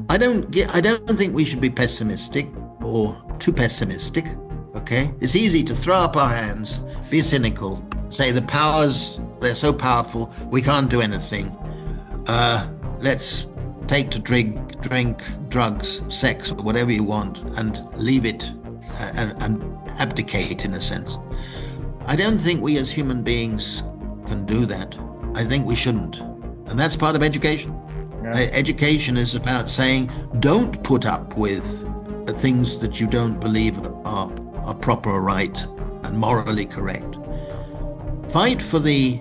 I don't think we should be pessimistic or too pessimistic. Okay, it's easy to throw up our hands, be cynical, say the powers, they're so powerful, we can't do anything. Let's take to drink, drugs, sex, or whatever you want, and leave it and abdicate in a sense. I don't think we as human beings can do that. I think we shouldn't. And that's part of education. Yeah. Education is about saying, don't put up with things that you don't believe are proper or right and morally correct. Fight for the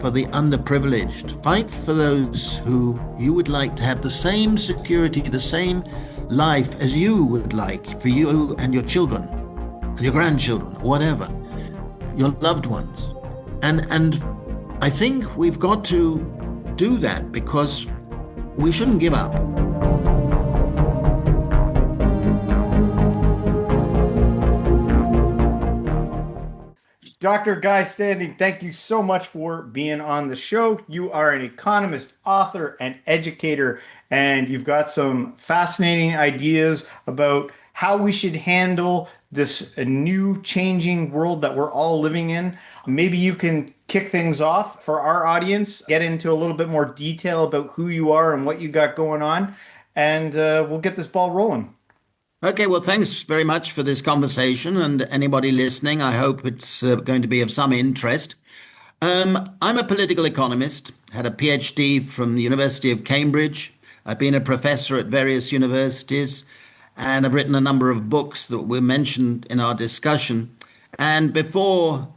underprivileged. Fight for those who you would like to have the same security, the same life as you would like for you and your children and your grandchildren, whatever, your loved ones. And I think we've got to do that because we shouldn't give up. Dr. Guy Standing, thank you so much for being on the show. You are an economist, author, and educator, and you've got some fascinating ideas about how we should handle this new changing world that we're all living in. Maybe you can kick things off for our audience, get into a little bit more detail about who you are and what you got going on, and we'll get this ball rolling. Okay, well, thanks very much for this conversation. And anybody listening, I hope it's going to be of some interest. I'm a political economist, had a PhD from the University of Cambridge. I've been a professor at various universities, and I've written a number of books that were mentioned in our discussion. And before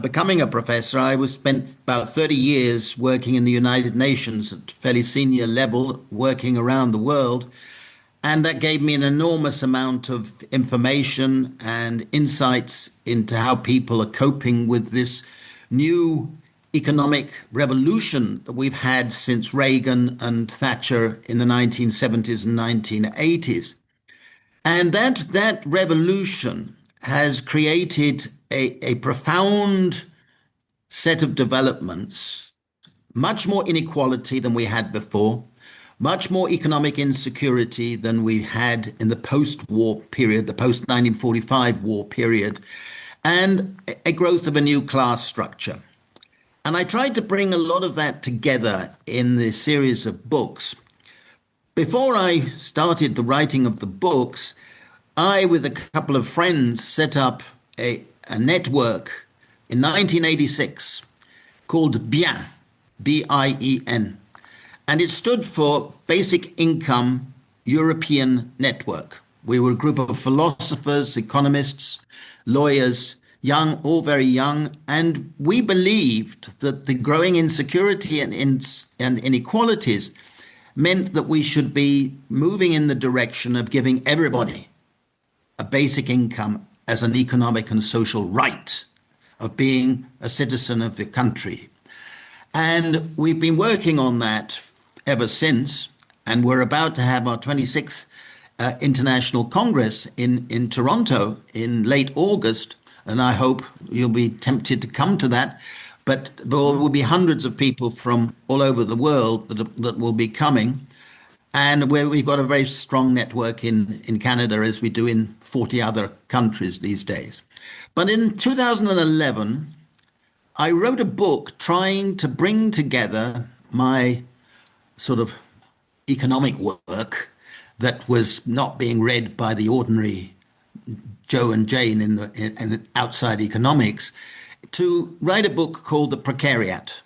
becoming a professor, I was spent about 30 years working in the United Nations at fairly senior level, working around the world. And that gave me an enormous amount of information and insights into how people are coping with this new economic revolution that we've had since Reagan and Thatcher in the 1970s and 1980s. And that revolution has created a profound set of developments, much more inequality than we had before, much more economic insecurity than we had in the post-war period, the post-1945 war period, and a growth of a new class structure. And I tried to bring a lot of that together in the series of books. Before I started the writing of the books, I, with a couple of friends, set up a network in 1986 called BIEN, BIEN. And it stood for Basic Income European Network. We were a group of philosophers, economists, lawyers, young, all very young, and we believed that the growing insecurity and inequalities meant that we should be moving in the direction of giving everybody a basic income as an economic and social right of being a citizen of the country. And we've been working on that ever since, and we're about to have our 26th International Congress in Toronto in late August, and I hope you'll be tempted to come to that. But there will be hundreds of people from all over the world that will be coming, and we've got a very strong network in Canada, as we do in 40 other countries these days. But in 2011, I wrote a book trying to bring together my sort of economic work that was not being read by the ordinary Joe and Jane in outside economics, to write a book called The Precariat,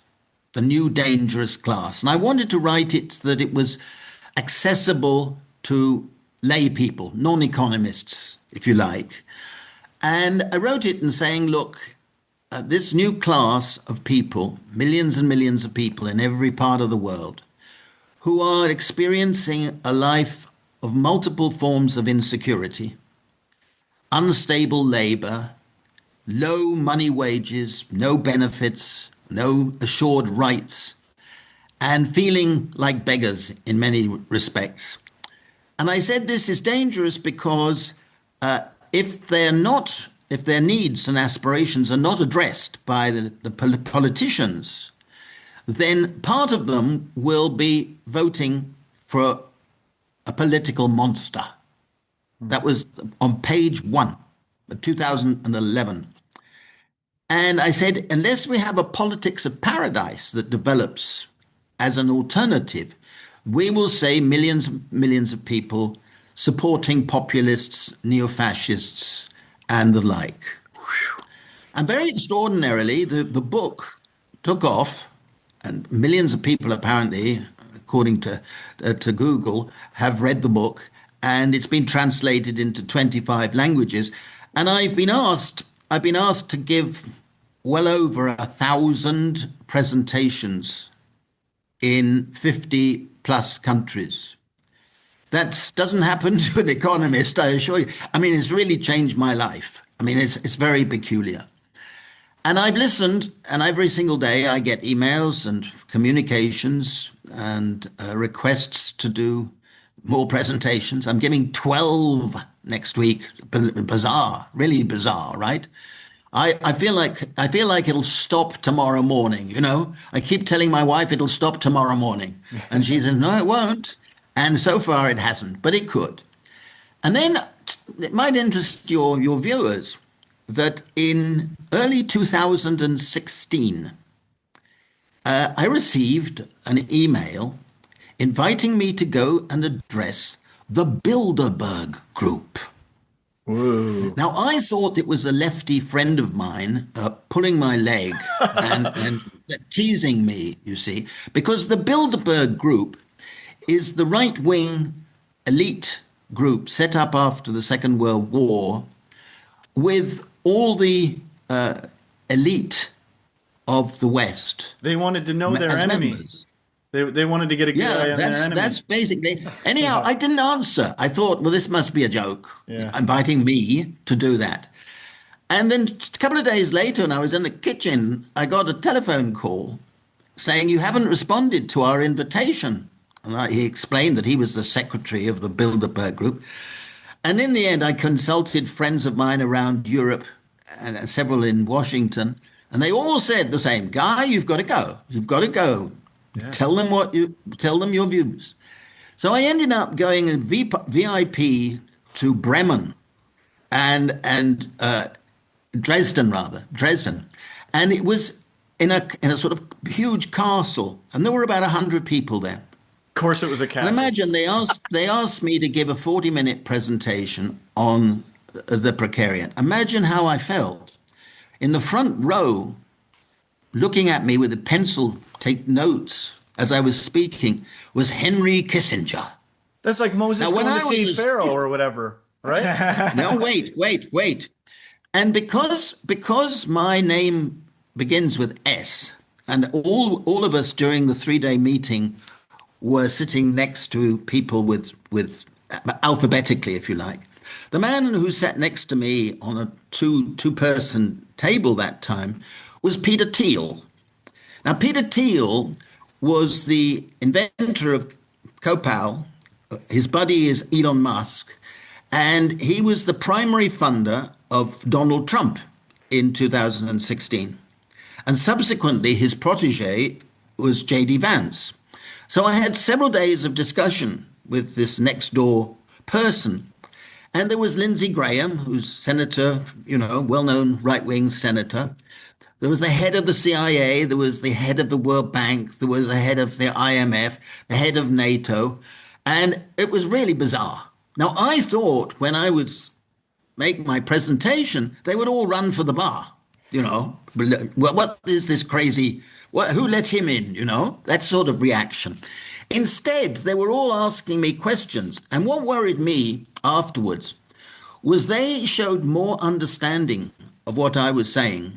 The New Dangerous Class. And I wanted to write it so that it was accessible to lay people, non-economists, if you like. And I wrote it in saying, look, this new class of people, millions and millions of people in every part of the world, who are experiencing a life of multiple forms of insecurity, unstable labor, low money wages, no benefits, no assured rights, and feeling like beggars in many respects. And I said this is dangerous because if their needs and aspirations are not addressed by the politicians, then part of them will be voting for a political monster. That was on page 1, 2011. And I said, unless we have a politics of paradise that develops as an alternative, we will see millions and millions of people supporting populists, neo-fascists, and the like. And very extraordinarily, the book took off, and millions of people apparently, according to Google, have read the book, and it's been translated into 25 languages. And I've been asked to give well over 1,000 presentations in 50 plus countries. That doesn't happen to an economist, I assure you. I mean, it's really changed my life. I mean, it's very peculiar. And I've listened, and every single day I get emails and communications and requests to do more presentations. I'm giving 12 next week. Bizarre, really bizarre, right? I feel like it'll stop tomorrow morning, you know? I keep telling my wife it'll stop tomorrow morning. And she says, no, it won't. And so far it hasn't, but it could. And then it might interest your viewers that in early 2016, I received an email inviting me to go and address the Bilderberg Group. Whoa. Now, I thought it was a lefty friend of mine pulling my leg and teasing me, you see, because the Bilderberg Group is the right-wing elite group set up after the Second World War with all the elite of the West. They wanted to know their enemy. Members. They wanted to get a good eye on their enemy. That's basically. Anyhow, I didn't answer. I thought, well, this must be a joke, inviting me to do that. And then just a couple of days later, when I was in the kitchen, I got a telephone call saying, you haven't responded to our invitation. And he explained that he was the secretary of the Bilderberg Group. And in the end, I consulted friends of mine around Europe and several in Washington, and they all said the same, Guy, you've got to go. You've got to go. Yeah. Tell them your views. So I ended up going in VIP to Bremen and Dresden, and it was in a sort of huge castle, and there were about 100 people there. Of course, it was a castle. And imagine they asked me to give a 40-minute presentation on the Precariat. Imagine how I felt. In the front row, looking at me with a pencil, take notes as I was speaking, was Henry Kissinger. That's like Moses going to see Pharaoh or whatever, right? No, wait. And because my name begins with S, and all of us during the 3-day meeting were sitting next to people with alphabetically, if you like. The man who sat next to me on a two-person table that time was Peter Thiel. Now, Peter Thiel was the inventor of Copal. His buddy is Elon Musk, and he was the primary funder of Donald Trump in 2016. And subsequently, his protege was J.D. Vance. So I had several days of discussion with this next door person. And there was Lindsey Graham, who's senator, well-known right-wing senator. There was the head of the CIA. There was the head of the World Bank. There was the head of the IMF, the head of NATO. And it was really bizarre. Now, I thought when I would make my presentation, they would all run for the bar. What is this crazy? Who let him in? That sort of reaction. Instead, they were all asking me questions. And what worried me afterwards was they showed more understanding of what I was saying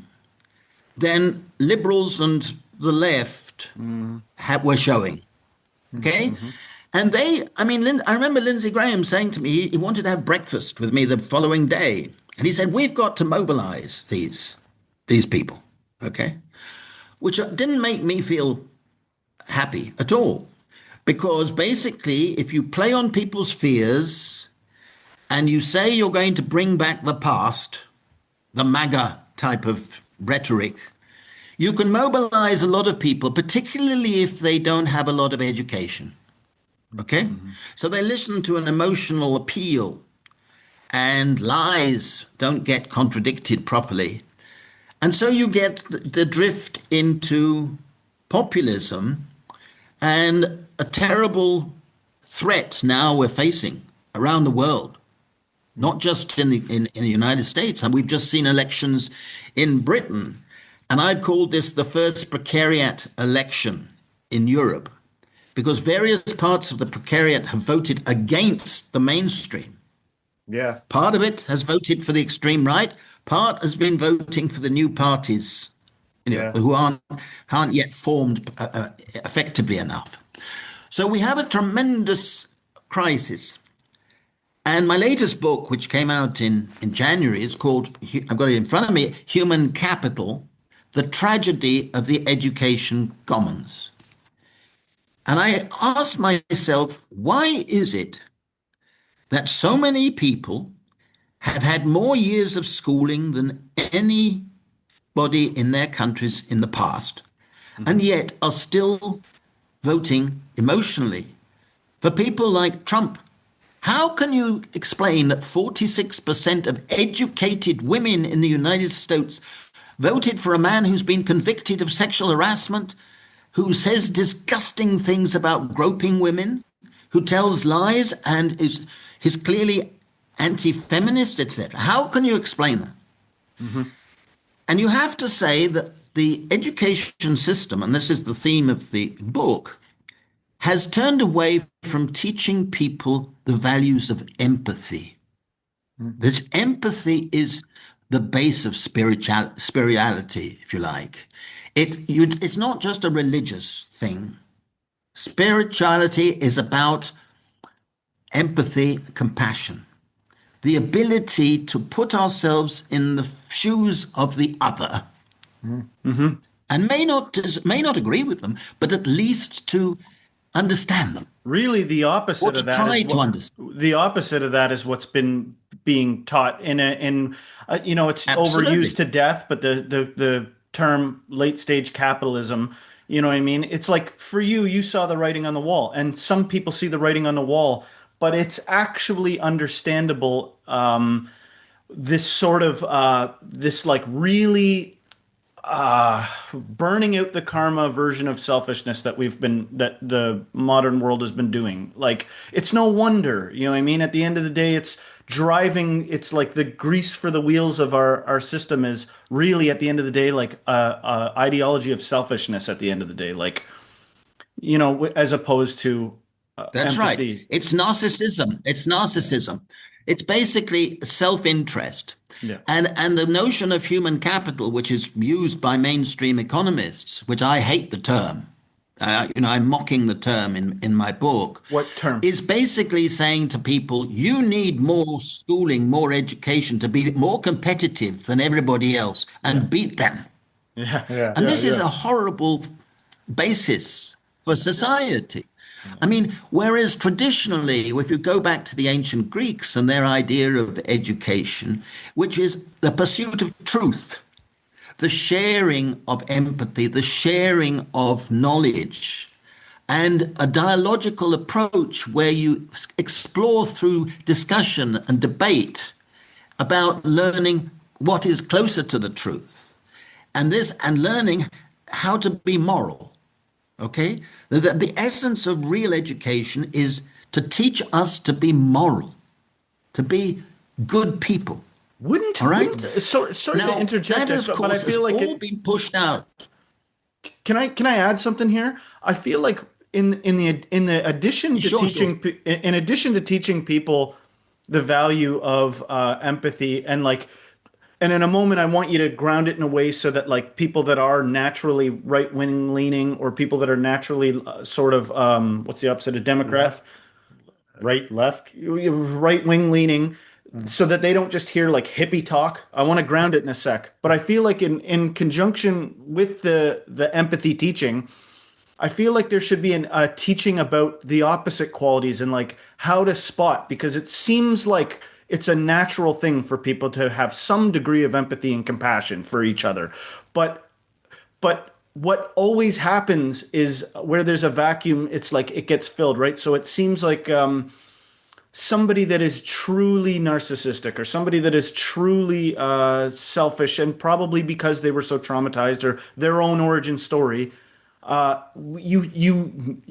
than liberals and the left were showing. Okay? Mm-hmm. And I remember Lindsey Graham saying to me, he wanted to have breakfast with me the following day. And he said, we've got to mobilize these people. Okay? Which didn't make me feel happy at all. Because basically, if you play on people's fears and you say you're going to bring back the past, the MAGA type of rhetoric, you can mobilize a lot of people, particularly if they don't have a lot of education. Okay? Mhm. So they listen to an emotional appeal, and lies don't get contradicted properly. And so you get the drift into populism and a terrible threat now we're facing around the world, not just in the United States. And we've just seen elections in Britain. And I'd call this the first precariat election in Europe because various parts of the precariat have voted against the mainstream. Yeah. Part of it has voted for the extreme right. Part has been voting for the new parties, Yeah. who aren't yet formed effectively enough. So we have a tremendous crisis. And my latest book, which came out in January, is called, I've got it in front of me, Human Capital, The Tragedy of the Education Commons. And I asked myself, why is it that so many people have had more years of schooling than anybody in their countries in the past, and Mhm. yet are still voting emotionally for people like Trump? How can you explain that 46% of educated women in the United States voted for a man who's been convicted of sexual harassment, who says disgusting things about groping women, who tells lies and is clearly anti-feminist, etc.? How can you explain that? Mhm. And you have to say that the education system, and this is the theme of the book, has turned away from teaching people the values of empathy. Mhm. This empathy is the base of spirituality, if you like. It's not just a religious thing. Spirituality is about empathy, compassion, the ability to put ourselves in the shoes of the other, Mhm. and may not agree with them, but at least to understand them Really, the or opposite to of that is try to what understand. the opposite of that is what's been being taught it's overused Absolutely. to death, but the term late stage capitalism, you know what I mean? It's like for you, you saw the writing on the wall, and some people see the writing on the wall, but it's actually understandable. This sort of this like really burning out the karma version of selfishness that the modern world has been doing. Like it's no wonder, you know what I mean? At the end of the day, it's like the grease for the wheels of our system is really at the end of the day like a ideology of selfishness at the end of the day, like as opposed to That's right. empathy. It's narcissism. It's Yeah. narcissism. It's basically self-interest. Yeah. And the notion of human capital, which is used by mainstream economists, which I hate the term, I'm mocking the term in my book, What term? is basically saying to people, you need more schooling, more education to be more competitive than everybody else Yeah. and beat them. Yeah. Yeah. And Yeah. this is Yeah. a horrible basis for society. Yeah. I mean, whereas traditionally, if you go back to the ancient Greeks and their idea of education, which is the pursuit of truth, the sharing of empathy, the sharing of knowledge, and a dialogical approach where you explore through discussion and debate about learning what is closer to the truth, and learning how to be moral. Okay? The essence of real education is to teach us to be moral, to be good people. All right? Wouldn't sorry to Now, interject, that, of but I course, has feel like all it. been pushed out. Can I add something here? I feel like in the addition to Sure, sure. in addition to teaching people the value of empathy and in a moment I want you to ground it in a way so that like people that are naturally right wing leaning or people that are naturally sort of what's the opposite of Democrat? Left. Right, left, right wing leaning, so that they don't just hear like hippie talk. I want to ground it in a sec. But I feel like in conjunction with the empathy teaching, I feel like there should be a teaching about the opposite qualities and like how to spot, because it seems like it's a natural thing for people to have some degree of empathy and compassion for each other. But but what always happens is where there's a vacuum, it's like it gets filled, right? So it seems like somebody that is truly narcissistic or somebody that is truly selfish, and probably because they were so traumatized or their own origin story, you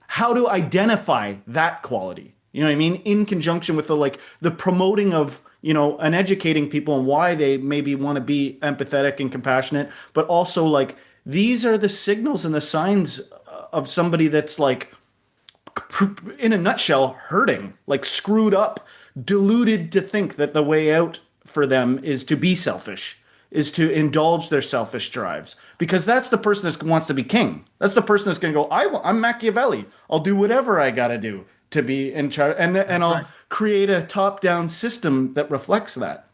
how to identify that quality. You know what I mean? In conjunction with the like the promoting of, and educating people on why they maybe want to be empathetic and compassionate, but also like these are the signals and the signs of somebody that's like in a nutshell hurting, like screwed up, deluded to think that the way out for them is to be selfish, is to indulge their selfish drives, because that's the person that wants to be king. That's the person that's going to go, I'm Machiavelli. I'll do whatever I got to do to be in charge, and That's I'll right. create a top-down system that reflects that.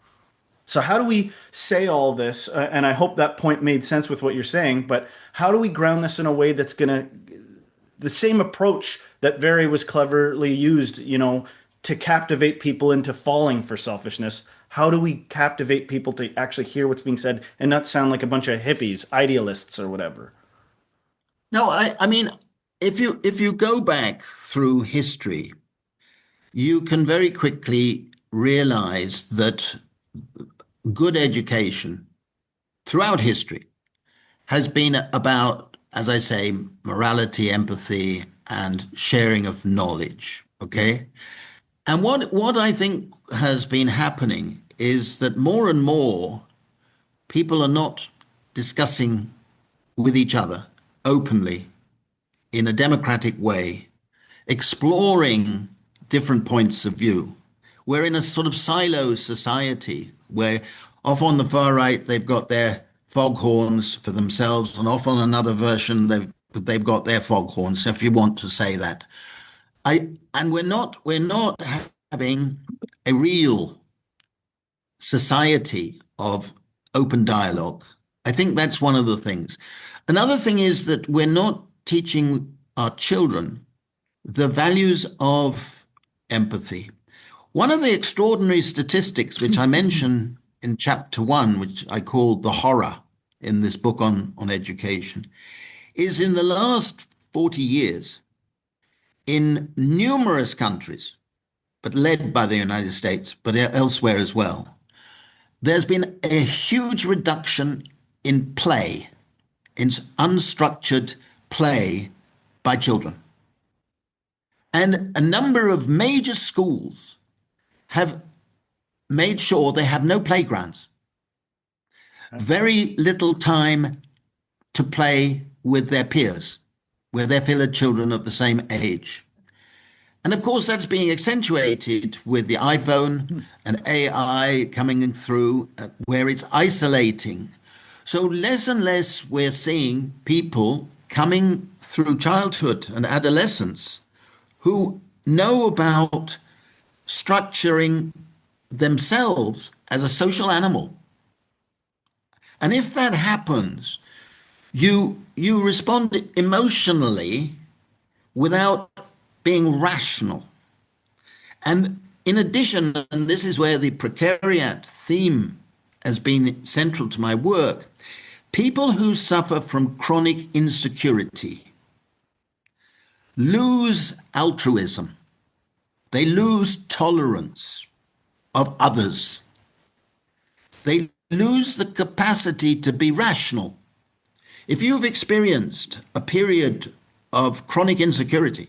So how do we say all this? And I hope that point made sense with what you're saying, but how do we ground this in a way that's going to the same approach that Very was cleverly used, to captivate people into falling for selfishness? How do we captivate people to actually hear what's being said and not sound like a bunch of hippies, idealists, or whatever? No, I mean, if you go back through history, you can very quickly realize that good education throughout history has been about, as I say, morality, empathy, and sharing of knowledge. Okay. And what I think has been happening is that more and more people are not discussing with each other openly in a democratic way, exploring different points of view. We're in a sort of silo society where off on the far right they've got their foghorns for themselves, and off on another version they've got their foghorns, if you want to say that. And we're not having a real society of open dialogue. I think that's one of the things. Another thing is that we're not teaching our children the values of empathy. One of the extraordinary statistics, which I mention in chapter one, which I call the horror in this book on education, is in the last 40 years, in numerous countries, but led by the United States, but elsewhere as well, there's been a huge reduction in play, in unstructured play by children. And a number of major schools have made sure they have no playgrounds, very little time to play with their peers, with their fellow children of the same age. And of course, that's being accentuated with the iPhone and AI coming in through, where it's isolating. So less and less we're seeing people coming through childhood and adolescence who know about structuring themselves as a social animal. And if that happens, you respond emotionally without being rational. And in addition, and this is where the precariat theme has been central to my work, people who suffer from chronic insecurity lose altruism. They lose tolerance of others. They lose the capacity to be rational. If you've experienced a period of chronic insecurity,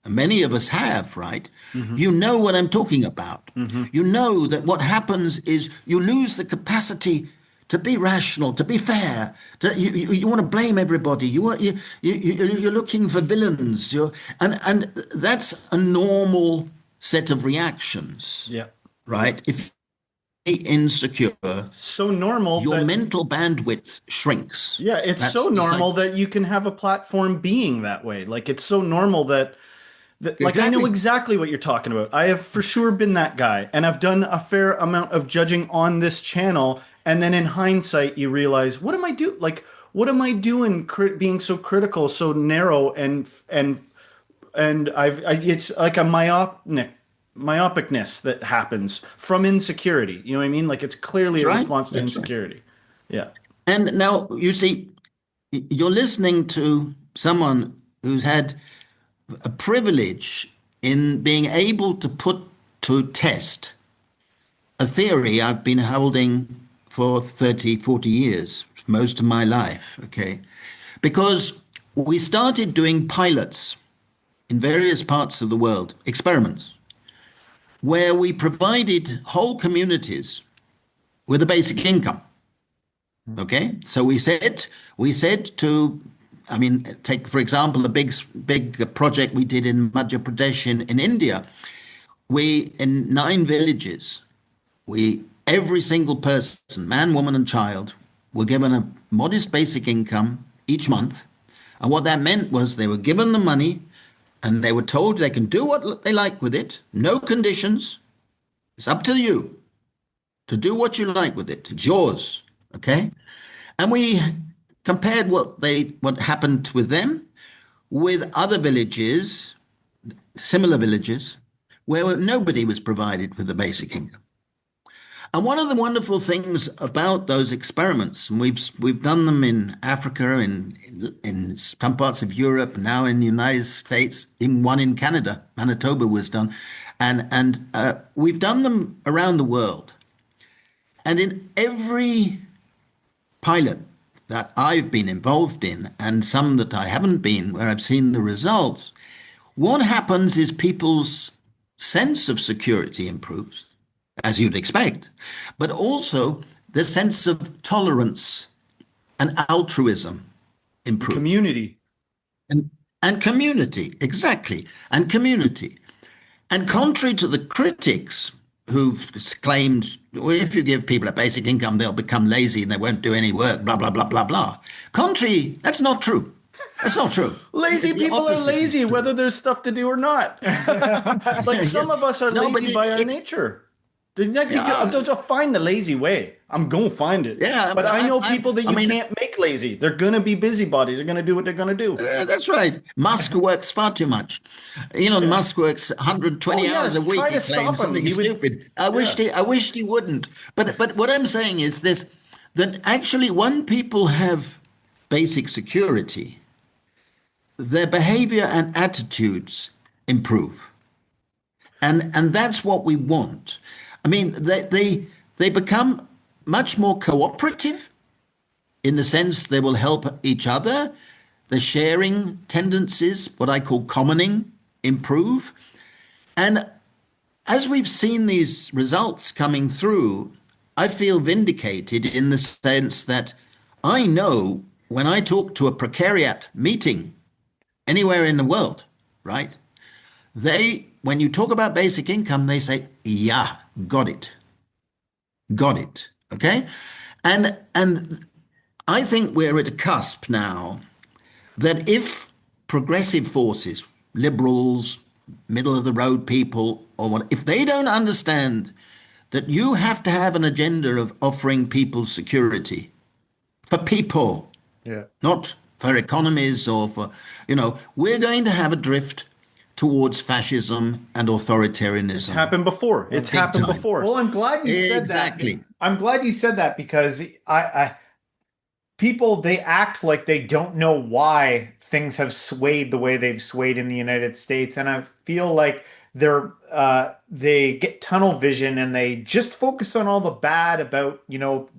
and many of us have, right? Mm-hmm. You know what I'm talking about. Mm-hmm. You know that what happens is you lose the capacity to be rational, to be fair. You want to blame everybody. You're looking for villains. And that's a normal set of reactions, Yeah. right? If you're insecure, So normal your that, mental bandwidth shrinks. yeah, it's so That's the normal cycle. that you can have a platform being that way. Like it's so normal that like I know Exactly. exactly what you're talking about. I have for sure been that guy, and I've done a fair amount of judging on this channel. And then in hindsight, you realize, what am I do? Like, what am I doing? Being so critical, so narrow, and it's like a myopicness that happens from insecurity. You know what I mean? Like it's clearly That's a right. response to That's right. insecurity. Yeah. And now you see, you're listening to someone who's had a privilege in being able to put to test a theory I've been holding for 30, 40 years, most of my life, okay? Because we started doing pilots in various parts of the world, experiments, where we provided whole communities with a basic income. Okay, so we said to, I mean, take for example a big project we did in Madhya Pradesh in India. We in 9 villages, we every single person, man, woman, and child, were given a modest basic income each month, and what that meant was they were given the money, and they were told they can do what they like with it, no conditions. It's up to you to do what you like with it. It's yours. Okay. And we compared what happened with them with other villages, similar villages, where nobody was provided with the basic income. And one of the wonderful things about those experiments, and we've done them in Africa, in some parts of Europe, now in the United States, in one in Canada, Manitoba was done, and we've done them around the world. And in every pilot that I've been involved in, and some that I haven't been, where I've seen the results, what happens is people's sense of security improves, as you'd expect, but also the sense of tolerance and altruism improves. Community. And, and community, exactly, and community. And contrary to the critics who've claimed, well, if you give people a basic income, they'll become lazy and they won't do any work, blah, blah, blah, blah, blah. Contrary, that's not true. That's not true. Lazy people are lazy, whether there's stuff to do or not. Like some of us are no, lazy by our nature. Don't find the lazy way. I'm going to find it. Yeah, but I know people that you can't make lazy. They're going to be busybodies. They're going to do what they're going to do. That's right. Musk works far too much. Elon Musk works 120 hours a week. Try to He's stop him. something stupid. I wished he wouldn't. But what I'm saying is this: that actually, when people have basic security, their behavior and attitudes improve, and that's what we want. I mean, they become much more cooperative in the sense they will help each other. The sharing tendencies, what I call commoning, improve. And as we've seen these results coming through, I feel vindicated in the sense that I know when I talk to a precariat meeting anywhere in the world, right? When you talk about basic income, they say, yeah, got it. Got it. Okay? And I think we're at a cusp now that if progressive forces, liberals, middle of the road people, or what, if they don't understand that you have to have an agenda of offering people security for people, not for economies or for, we're going to have a drift towards fascism and authoritarianism. It's happened before. It's happened before. Well, I'm glad you said that. Exactly. I'm glad you said that because people, they act like they don't know why things have swayed the way they've swayed in the United States. And I feel like they get tunnel vision and they just focus on all the bad about,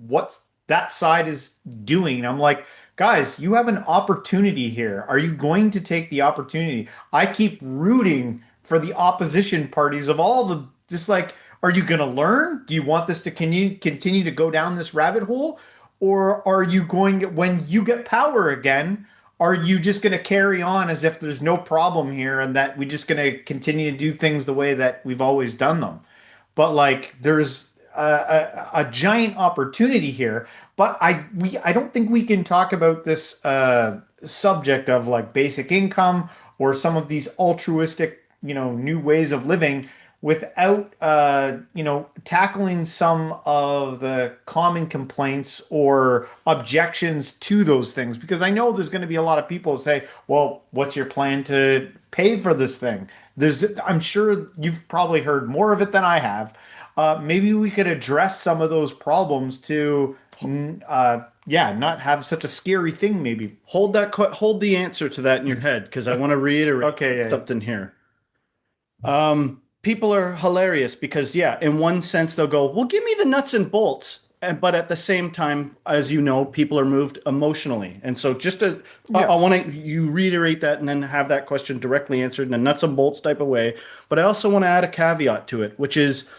what that side is doing. I'm like, guys, you have an opportunity here. Are you going to take the opportunity? I keep rooting for the opposition parties of all the, just like, are you going to learn? Do you want this to continue to go down this rabbit hole? Or are you going to, when you get power again, are you just going to carry on as if there's no problem here and that we're just going to continue to do things the way that we've always done them? But like, there's a giant opportunity here. But I don't think we can talk about this subject of like basic income or some of these altruistic, new ways of living without tackling some of the common complaints or objections to those things. Because I know there's going to be a lot of people who say, well, what's your plan to pay for this thing? I'm sure you've probably heard more of it than I have. Maybe we could address some of those problems to yeah, not have such a scary thing maybe. Hold the answer to that in your head because I want to reiterate Okay, yeah, something here. People are hilarious because, yeah, in one sense they'll go, "Well, give me the nuts and bolts," but at the same time, as you know, people are moved emotionally, and so I yeah. want to you reiterate that and then have that question directly answered in a nuts and bolts type of way. But I also want to add a caveat to it, which is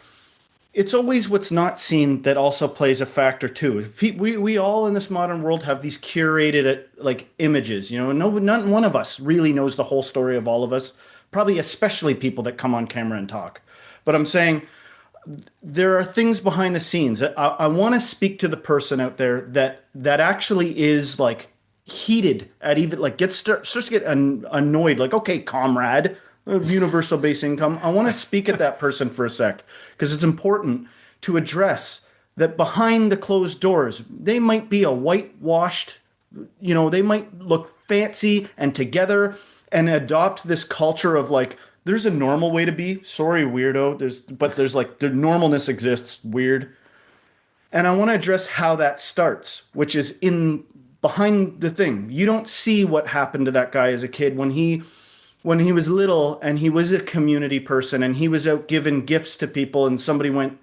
it's always what's not seen that also plays a factor too. We all in this modern world have these curated like images, you know, and not one of us really knows the whole story of all of us. Probably especially people that come on camera and talk. But I'm saying there are things behind the scenes. I want to speak to the person out there that actually is like heated at even like starts to get annoyed. Like, okay, comrade, universal basic income. I want to speak at that person for a sec because it's important to address that behind the closed doors, they might be a whitewashed, you know, they might look fancy and together and adopt this culture of like, there's a normal way to be. Sorry, weirdo. There's like the normalness exists. Weird. And I want to address how that starts, which is in behind the thing. You don't see what happened to that guy as a kid when he was little and he was a community person and he was out giving gifts to people and somebody went,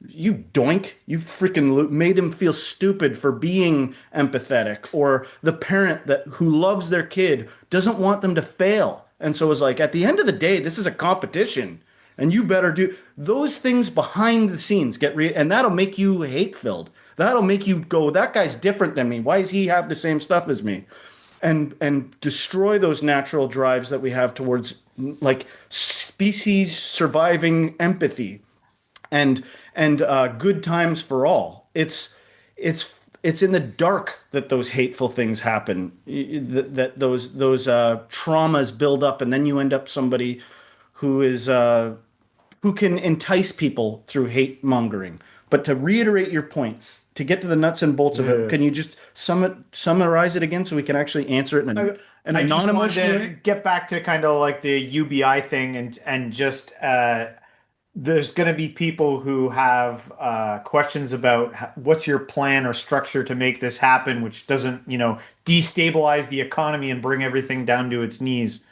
"You doink, you freaking made him feel stupid for being empathetic," or the parent that who loves their kid doesn't want them to fail and so is like, at the end of the day, this is a competition and you better do those things behind the scenes and that'll make you hate filled. That'll make you go, that guy's different than me, why does he have the same stuff as me? And destroy those natural drives that we have towards like species surviving empathy and good times for all. It's in the dark that those hateful things happen, that those traumas build up, and then you end up somebody who is who can entice people through hate mongering. But to reiterate your point, to get to the nuts and bolts of it, Yeah. can you just summarize it again so we can actually answer it in an I just wanted non-emotional to way? get back to kind of like the UBI thing and just there's going to be people who have questions about what's your plan or structure to make this happen, which doesn't, destabilize the economy and bring everything down to its knees.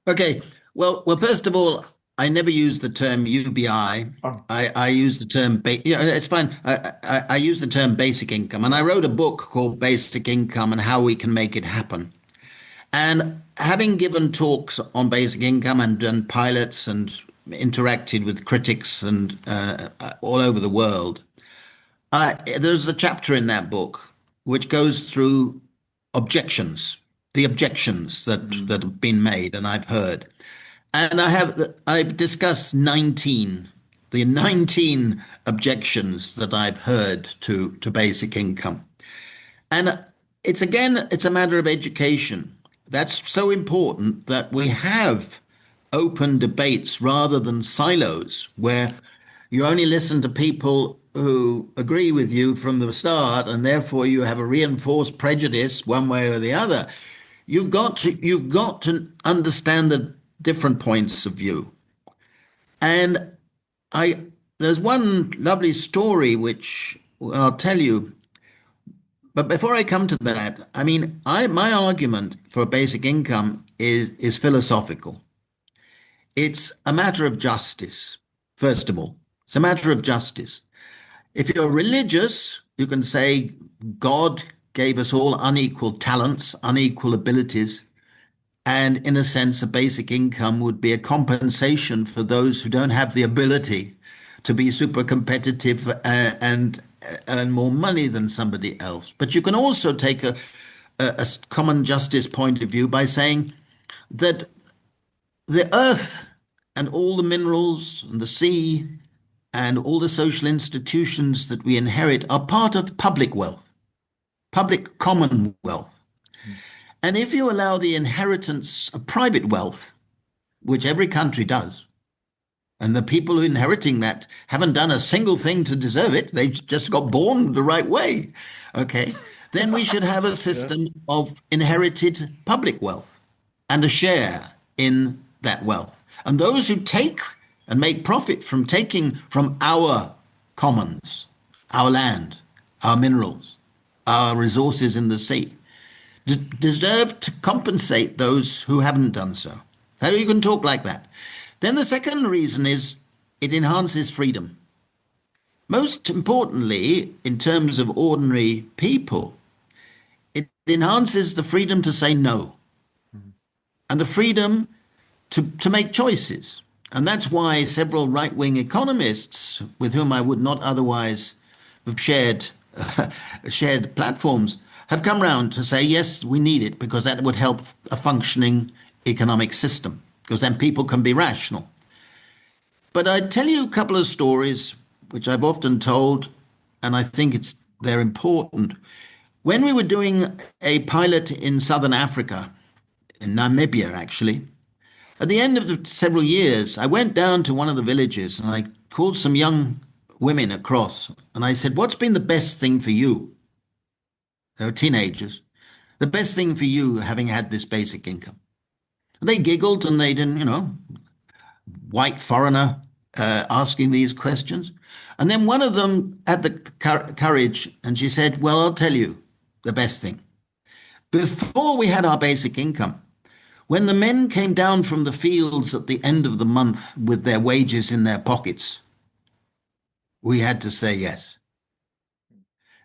Okay. Well, first of all, I never use the term UBI. Oh, I use the term, it's fine. I use the term basic income. And I wrote a book called Basic Income and How We Can Make It Happen. And having given talks on basic income and done pilots and interacted with critics and all over the world, there's a chapter in that book which goes through objections, the objections that have been made and I've heard. And I've discussed 19, the 19 objections that I've heard to basic income. And it's a matter of education. That's so important that we have open debates rather than silos where you only listen to people who agree with you from the start, and therefore you have a reinforced prejudice one way or the other. You've got to understand the different points of view. And I there's one lovely story which I'll tell you. But before I come to that, I mean, my argument for basic income is philosophical. It's a matter of justice, first of all. It's a matter of justice. If you're religious, you can say God gave us all unequal talents, unequal abilities, and in a sense, a basic income would be a compensation for those who don't have the ability to be super competitive and earn more money than somebody else. But you can also take a common justice point of view by saying that the earth and all the minerals and the sea and all the social institutions that we inherit are part of public wealth, public commonwealth. And if you allow the inheritance of private wealth, which every country does, and the people inheriting that haven't done a single thing to deserve it, they just got born the right way, okay, then we should have a Yeah. system of inherited public wealth and a share in that wealth. And those who take and make profit from taking from our commons, our land, our minerals, our resources in the sea, deserve to compensate those who haven't done so. So you can talk like that. Then the second reason is it enhances freedom. Most importantly, in terms of ordinary people, it enhances the freedom to say no and the freedom to make choices. And that's why several right-wing economists, with whom I would not otherwise have shared platforms, have come round to say, yes, we need it because that would help a functioning economic system, because then people can be rational. But I'd tell you a couple of stories which I've often told, and I think they're important. When we were doing a pilot in southern Africa, in Namibia actually, at the end of several years, I went down to one of the villages and I called some young women across and I said, what's been the best thing for you? They were teenagers. The best thing for you having had this basic income. And they giggled and they didn't, white foreigner asking these questions. And then one of them had the courage and she said, well, I'll tell you the best thing. Before we had our basic income, when the men came down from the fields at the end of the month with their wages in their pockets, we had to say yes.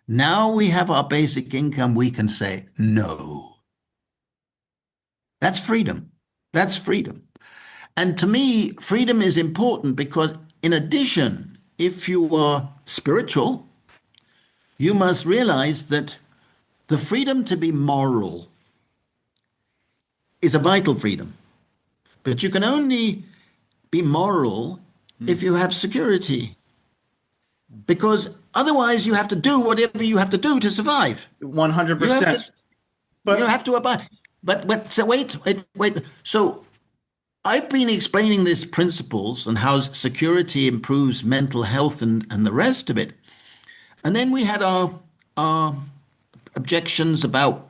Now we have our basic income, we can say no. That's freedom. That's freedom. And to me, freedom is important because, in addition, if you are spiritual, you must realize that the freedom to be moral is a vital freedom. But you can only be moral if you have security. Because otherwise you have to do whatever you have to do to survive. 100%. You have to abide. But so wait. So I've been explaining these principles and how security improves mental health and the rest of it. And then we had our objections about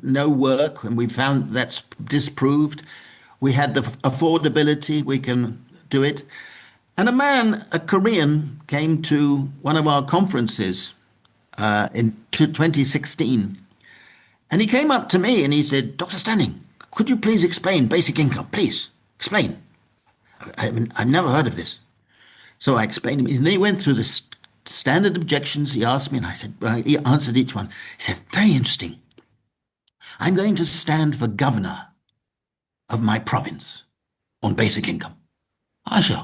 no work, and we found that's disproved. We had the affordability, we can do it. And a Korean, came to one of our conferences in 2016. And he came up to me and he said, Dr. Stanning, could you please explain basic income? Please, explain. I've never heard of this. So I explained to him. And then he went through the standard objections he asked me, and I said, he answered each one. He said, very interesting. I'm going to stand for governor of my province on basic income. I said,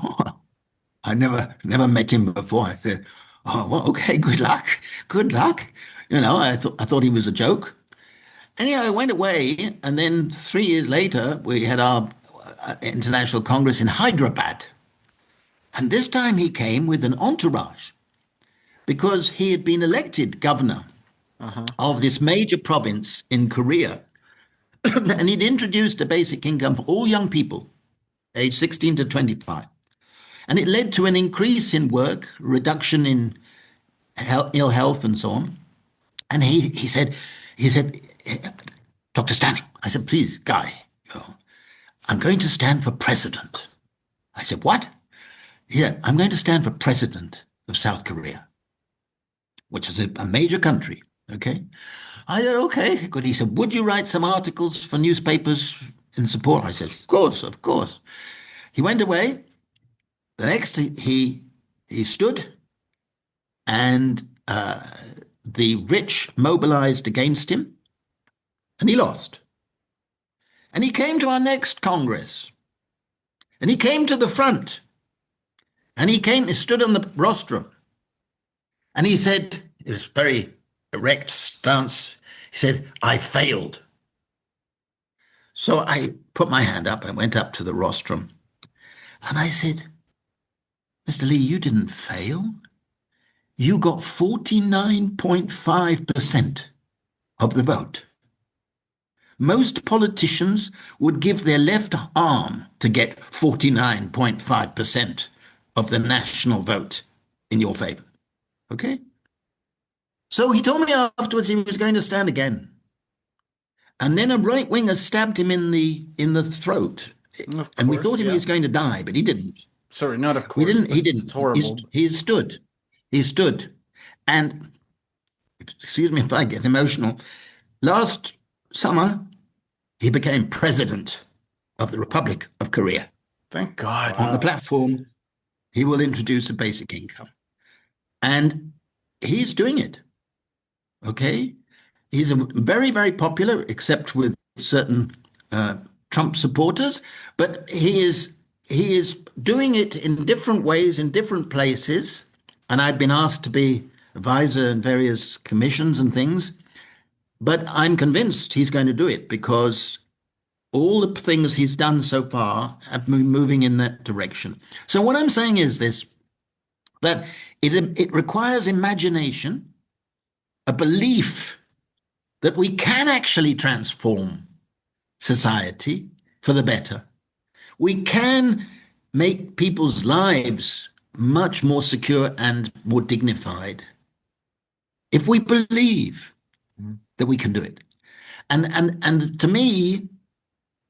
I never met him before. I said, oh, well, okay, good luck. I thought he was a joke. Anyhow, I went away, and then 3 years later, we had our international congress in Hyderabad. And this time he came with an entourage because he had been elected governor of this major province in Korea. And he'd introduced a basic income for all young people, aged 16 to 25. And it led to an increase in work, reduction in ill health and so on. And he said, Dr. Stanning, I said, please, Guy, I'm going to stand for president. I said, what? Yeah, I'm going to stand for president of South Korea, which is a major country, okay? I said, okay, good. He said, would you write some articles for newspapers in support? I said, of course. He went away. The next, he stood, and the rich mobilized against him, and he lost. And he came to our next Congress, and he came to the front, and he stood on the rostrum, and he said, it was very erect stance, he said, I failed. So I put my hand up, I went up to the rostrum, and I said, Mr. Lee, you didn't fail. You got 49.5% of the vote. Most politicians would give their left arm to get 49.5% of the national vote in your favor. Okay? So he told me afterwards he was going to stand again. And then a right winger stabbed him in the throat. And we thought he was going to die, but he didn't. Sorry, not of course. He didn't. It's horrible. He stood. And excuse me if I get emotional, last summer, he became president of the Republic of Korea. Thank God. On the platform, he will introduce a basic income. And he's doing it. Okay? He's very, very popular, except with certain Trump supporters, but he is doing it in different ways in different places. And I've been asked to be advisor in various commissions and things, but I'm convinced he's going to do it because all the things he's done so far have been moving in that direction. So what I'm saying is this, that it requires imagination, a belief that we can actually transform society for the better. We can make people's lives much more secure and more dignified if we believe that we can do it. And to me,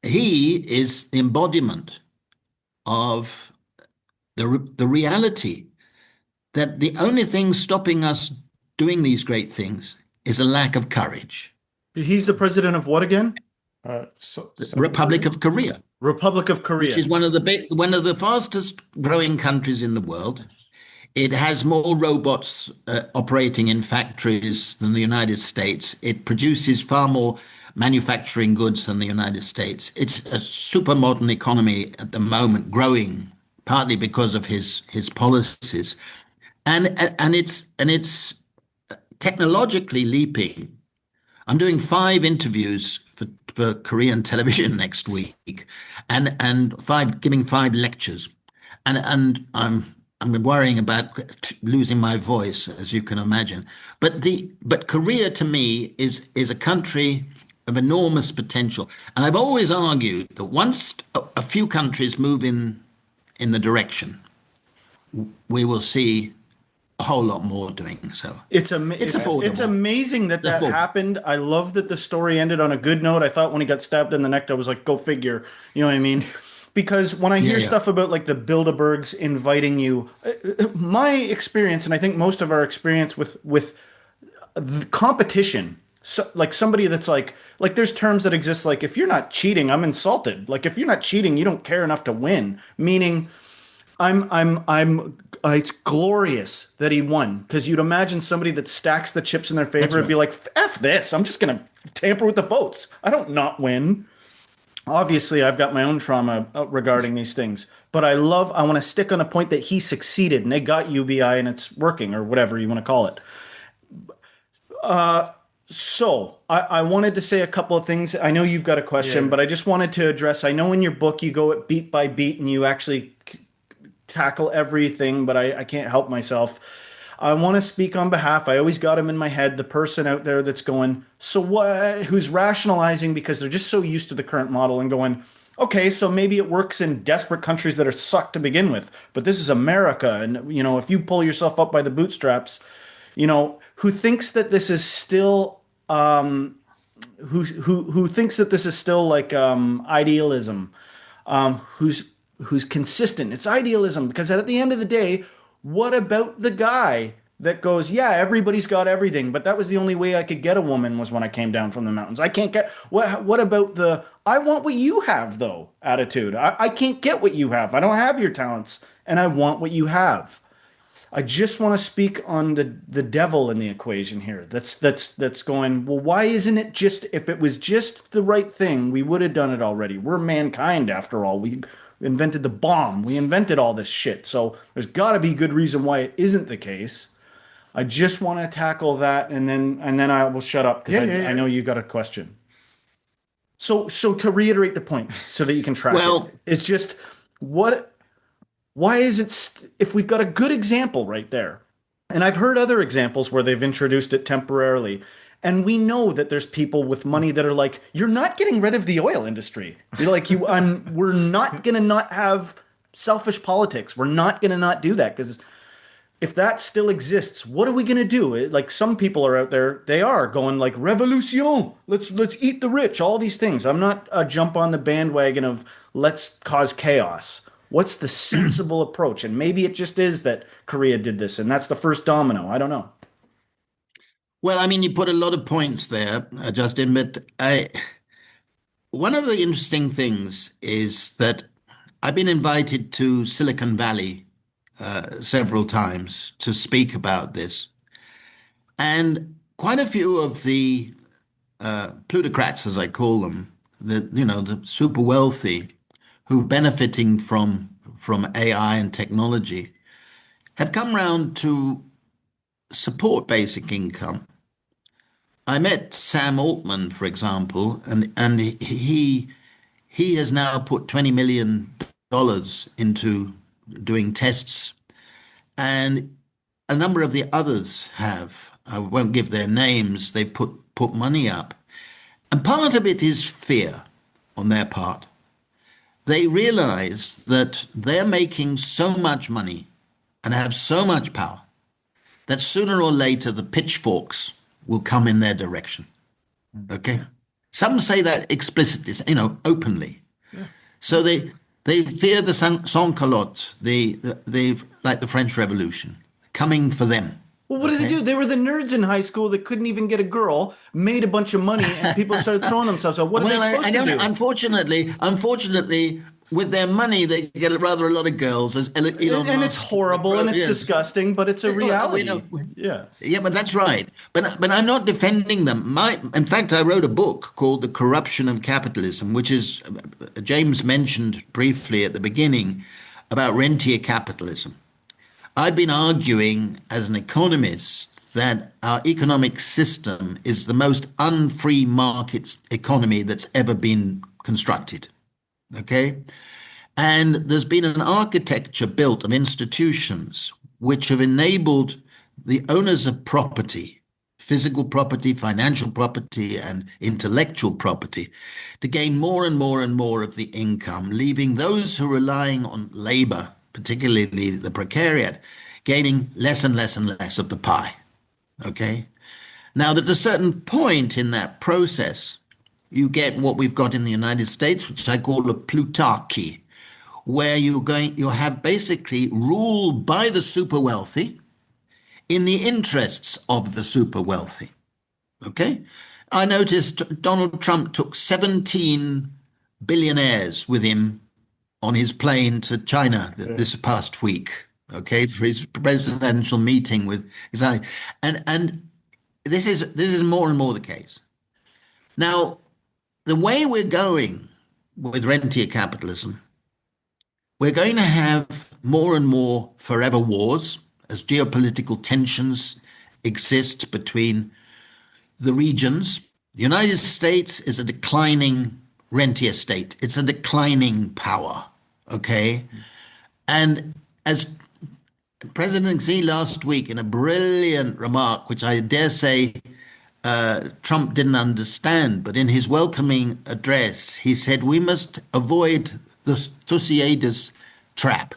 he is the embodiment of the reality that the only thing stopping us doing these great things is a lack of courage. He's the president of what again? The Republic of Korea. Republic of Korea, which is one of the fastest growing countries in the world. It has more robots operating in factories than the United States. It produces far more manufacturing goods than the United States. It's a super modern economy at the moment, growing partly because of his policies, and it's technologically leaping. I'm doing 5 interviews for Korean television next week, and giving 5 lectures, and I'm worrying about losing my voice, as you can imagine. But Korea to me is a country of enormous potential, and I've always argued that once a few countries move in the direction, we will see a whole lot more doing so. It's affordable. It's amazing that happened. I love that the story ended on a good note. I thought when he got stabbed in the neck, I was like, go figure. You know what I mean? Because when I hear stuff about like the Bilderbergs inviting you, my experience, and I think most of our experience with the competition, so like somebody that's like there's terms that exist, like if you're not cheating, I'm insulted. Like if you're not cheating, you don't care enough to win. Meaning, it's glorious that he won, because you'd imagine somebody that stacks the chips in their favor would be like, F this, I'm just going to tamper with the votes. I don't not win. Obviously, I've got my own trauma regarding these things, but I want to stick on a point that he succeeded and they got UBI and it's working, or whatever you want to call it. So I wanted to say a couple of things. I know you've got a question, but I just wanted to address, I know in your book you go at beat by beat and you actually tackle everything, but I can't help myself. I want to speak on behalf. I always got him in my head, the person out there that's going, so what, who's rationalizing because they're just so used to the current model and going, okay, so maybe it works in desperate countries that are sucked to begin with, but this is America. And, you know, if you pull yourself up by the bootstraps, you know, who thinks that this is still, who thinks that this is still like idealism, who's consistent. It's idealism, because at the end of the day, what about the guy that goes, yeah, everybody's got everything, but that was the only way I could get a woman was when I came down from the mountains. I can't get, what about the, I want what you have though attitude. I can't get what you have. I don't have your talents and I want what you have. I just want to speak on the devil in the equation here. That's going, well, why isn't it just, if it was just the right thing, we would have done it already. We're mankind after all. We invented the bomb. We invented all this shit. So there's got to be a good reason why it isn't the case. I just want to tackle that, and then I will shut up, because I know you got a question. So to reiterate the point, so that you can track it, it's just why is it if we've got a good example right there, and I've heard other examples where they've introduced it temporarily. And we know that there's people with money that are like, you're not getting rid of the oil industry. You're like, we're not going to not have selfish politics. We're not going to not do that, because if that still exists, what are we going to do? Like, some people are out there, they are going like, revolution, let's eat the rich, all these things. I'm not a jump on the bandwagon of let's cause chaos. What's the sensible approach? And maybe it just is that Korea did this and that's the first domino. I don't know. Well, I mean, you put a lot of points there, Justin, but one of the interesting things is that I've been invited to Silicon Valley several times to speak about this. And quite a few of the plutocrats, as I call them, the super wealthy who are benefiting from AI and technology, have come round to support basic income. I met Sam Altman, for example, and he has now put $20 million into doing tests, and a number of the others have. I won't give their names. They put money up, and part of it is fear on their part. They realize that they're making so much money and have so much power that sooner or later the pitchforks will come in their direction. Okay? Some say that explicitly, openly. Yeah. So they fear the sans-culottes, the like the French Revolution, coming for them. Well, what did they do? They were the nerds in high school that couldn't even get a girl, made a bunch of money, and people started throwing themselves out. What are they supposed to do? Unfortunately, with their money, they get rather a lot of girls. As Elon And Musk, it's horrible and it's disgusting, but it's a reality. Yeah, but that's right. But I'm not defending them. In fact, I wrote a book called "The Corruption of Capitalism," which is James mentioned briefly at the beginning about rentier capitalism. I've been arguing as an economist that our economic system is the most unfree market economy that's ever been constructed. Okay? And there's been an architecture built of institutions which have enabled the owners of property, physical property, financial property, and intellectual property, to gain more and more and more of the income, leaving those who are relying on labor, particularly the precariat, gaining less and less and less of the pie. Okay? Now, at a certain point in that process, you get what we've got in the United States, which I call a plutarchy, where you have basically rule by the super wealthy in the interests of the super wealthy. Okay? I noticed Donald Trump took 17 billionaires with him on his plane to China this past week. Okay, for his presidential meeting with and this is more and more the case. Now, the way we're going with rentier capitalism, we're going to have more and more forever wars as geopolitical tensions exist between the regions. The United States is a declining rentier state. It's a declining power. Okay, and as President Xi last week, in a brilliant remark, which I dare say Trump didn't understand, but in his welcoming address, he said, we must avoid the Thucydides trap.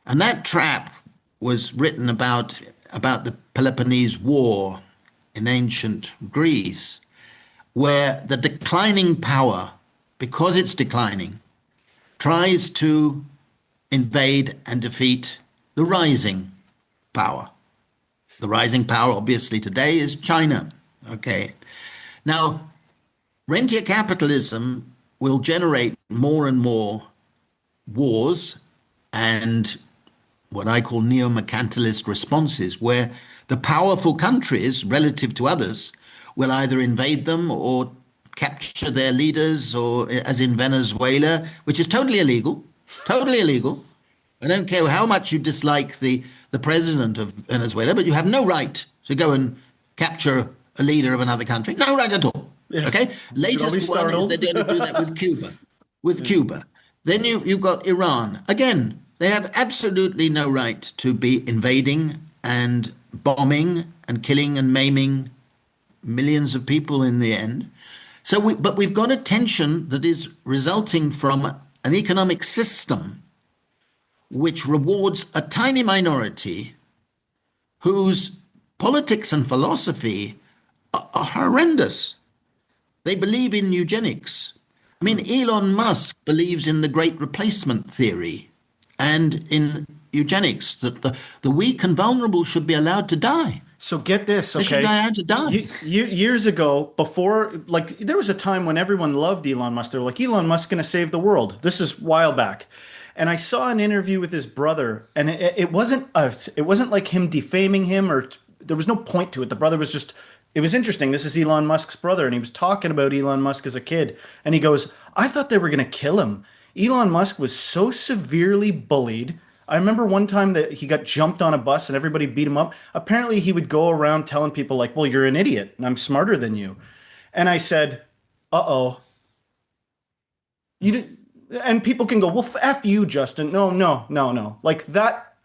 And that trap was written about the Peloponnese War in ancient Greece, where the declining power, because it's declining, tries to invade and defeat the rising power. The rising power, obviously, today is China. Okay. Now, rentier capitalism will generate more and more wars and what I call neo-mercantilist responses, where the powerful countries, relative to others, will either invade them or capture their leaders, or as in Venezuela, which is totally illegal. Totally illegal. I don't care how much you dislike the president of Venezuela, but you have no right to go and capture a leader of another country. No right at all. Yeah. Okay? Latest one is they're going to do that with Cuba. With Cuba. Then you've got Iran. Again, they have absolutely no right to be invading and bombing and killing and maiming millions of people in the end. But we've got a tension that is resulting from an economic system which rewards a tiny minority whose politics and philosophy are horrendous. They believe in eugenics. I mean, Elon Musk believes in the great replacement theory and in eugenics, that the weak and vulnerable should be allowed to die. So get this, They should okay? die out to die. Years ago, before, like, there was a time when everyone loved Elon Musk. They were like, Elon Musk going to save the world. This is a while back. And I saw an interview with his brother, and it wasn't like him defaming him, or there was no point to it. The brother was just, it was interesting. This is Elon Musk's brother, and he was talking about Elon Musk as a kid. And he goes, I thought they were going to kill him. Elon Musk was so severely bullied. I remember one time that he got jumped on a bus and everybody beat him up. Apparently, he would go around telling people, like, well, you're an idiot and I'm smarter than you. And I said, uh-oh. You didn't, and people can go, well, F you, Justin. No, no, no, no. Like that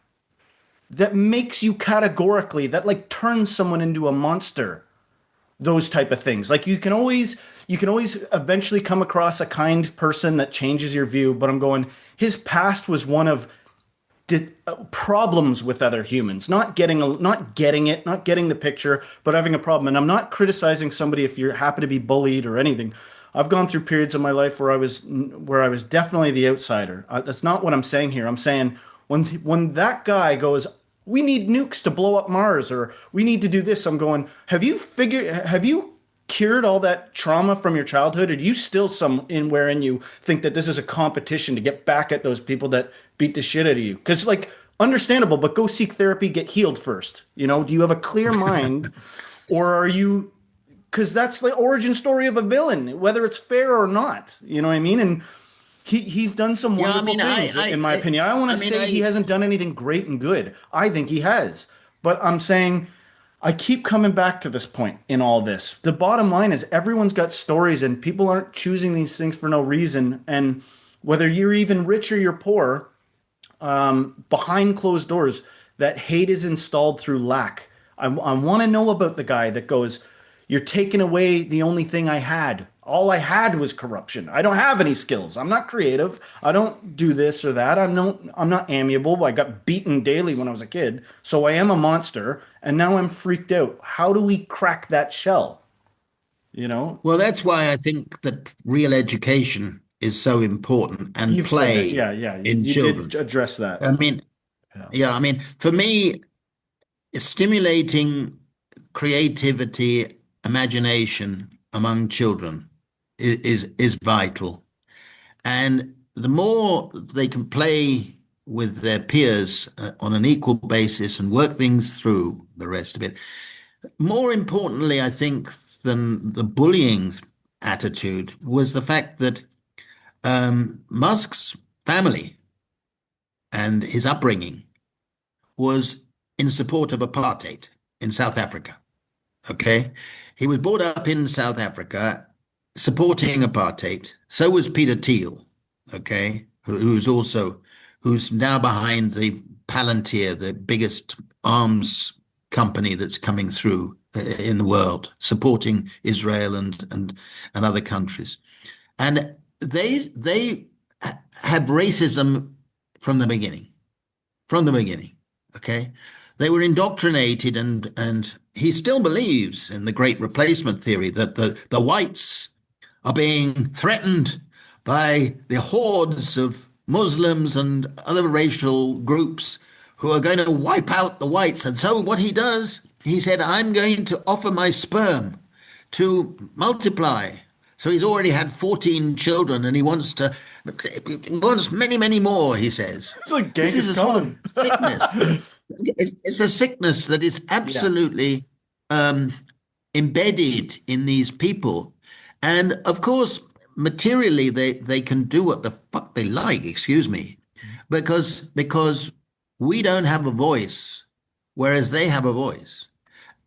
makes you categorically, that like turns someone into a monster. Those type of things. Like you can always eventually come across a kind person that changes your view, but I'm going, his past was one of problems with other humans, not getting it, not getting the picture, but having a problem. And I'm not criticizing somebody if you happen to be bullied or anything. I've gone through periods of my life where I was definitely the outsider. That's not what I'm saying here. I'm saying when that guy goes, we need nukes to blow up Mars, or we need to do this. I'm going, have you cured all that trauma from your childhood? Or do you still some in wherein you think that this is a competition to get back at those people that beat the shit out of you? Because, like, understandable, but go seek therapy, get healed first. You know, do you have a clear mind, or are you? Because that's the origin story of a villain, whether it's fair or not. You know what I mean? And he's done some Yeah, I wonderful mean, things, in my opinion. I don't want to say he hasn't done anything great and good. I think he has. But I'm saying I keep coming back to this point in all this. The bottom line is everyone's got stories and people aren't choosing these things for no reason. And whether you're even rich or you're poor, behind closed doors, that hate is installed through lack. I want to know about the guy that goes, you're taking away the only thing I had. All I had was corruption. I don't have any skills. I'm not creative. I don't do this or that. I'm not amiable. I got beaten daily when I was a kid. So I am a monster. And now I'm freaked out. How do we crack that shell? You know? Well, that's why I think that real education is so important, and You've said that. play Yeah, yeah. You, in you did children. address that. I mean, Yeah. yeah, I mean, for me, stimulating creativity, imagination among children is vital. And the more they can play with their peers on an equal basis and work things through the rest of it, more importantly, I think, than the bullying attitude was the fact that Musk's family and his upbringing was in support of apartheid in South Africa. Okay. He was brought up in South Africa supporting apartheid. So was Peter Thiel. Okay. Who's now behind the Palantir, the biggest arms company that's coming through in the world, supporting Israel and other countries. And they had racism from the beginning. From the beginning. Okay. They were indoctrinated, and he still believes in the great replacement theory that the whites are being threatened by the hordes of Muslims and other racial groups who are going to wipe out the whites. And so what he does, he said, I'm going to offer my sperm to multiply. So he's already had 14 children, and he wants many, many more, he says. It's like This is Genghis a sort Khan. of sickness. It's a sickness that is Yeah. absolutely embedded in these people. And of course, materially, they can do what the fuck they like, excuse me, because we don't have a voice, whereas they have a voice.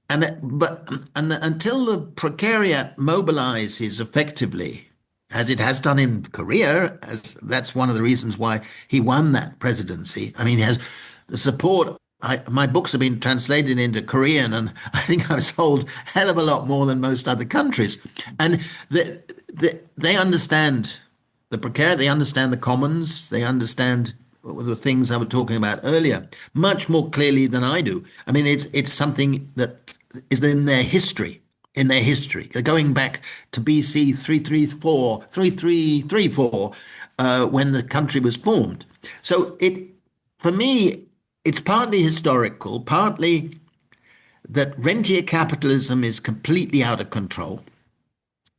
Until the Precariat mobilizes effectively, as it has done in Korea, as that's one of the reasons why he won that presidency. I mean, he has the support. My books have been translated into Korean, and I think I've sold a hell of a lot more than most other countries. And they understand the Precariat, they understand the commons, they understand the things I was talking about earlier much more clearly than I do. I mean, it's something that is in their history. In their history, going back to BC 3334, when the country was formed. So for me, it's partly historical, partly that rentier capitalism is completely out of control.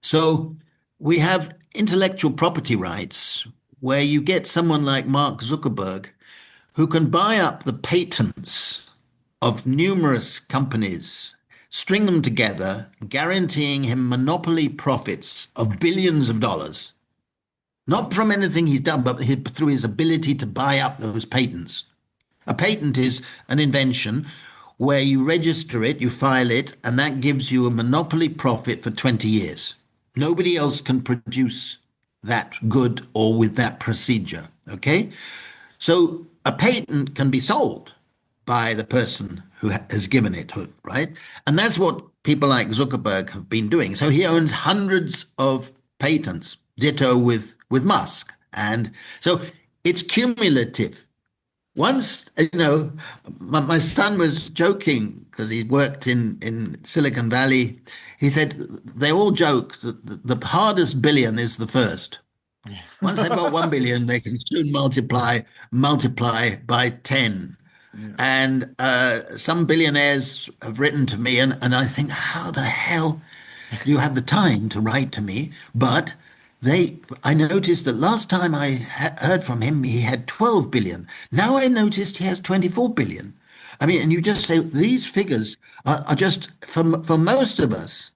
So we have intellectual property rights where you get someone like Mark Zuckerberg who can buy up the patents of numerous companies, string them together, guaranteeing him monopoly profits of billions of dollars, not from anything he's done, but through his ability to buy up those patents. A patent is an invention where you register it, you file it, and that gives you a monopoly profit for 20 years. Nobody else can produce that good or with that procedure. Okay? So a patent can be sold by the person who has given it, right? And that's what people like Zuckerberg have been doing. So he owns hundreds of patents, ditto with Musk. And so it's cumulative. Once, my son was joking because he worked in Silicon Valley. He said they all joke that the hardest billion is the first. Once they've got 1 billion, they can soon multiply by 10. Yeah. And some billionaires have written to me, and I think, how the hell do you have the time to write to me? But I noticed that last time I heard from him, he had 12 billion. Now I noticed he has 24 billion. I mean, and you just say these figures are just, for most of us,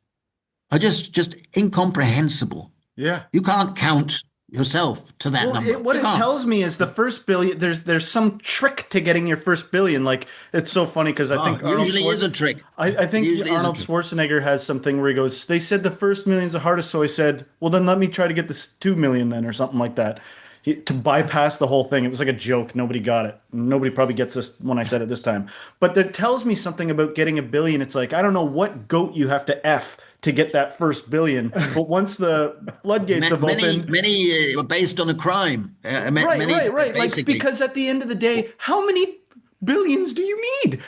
are just incomprehensible. Yeah. You can't count yourself to that number. What it tells me is the first billion, there's some trick to getting your first billion. Like, it's so funny because I think usually is a trick. I think Arnold Schwarzenegger has something where he goes, they said the first million's the hardest, so he said, well, then let me try to get this 2 million then, or something like that. To bypass the whole thing. It was like a joke. Nobody got it. Nobody probably gets this when I said it this time. But that tells me something about getting a billion. It's like, I don't know what goat you have to F to get that first billion. But once the floodgates have opened... Many were based on a crime. Right. Like, because at the end of the day, how many billions do you need?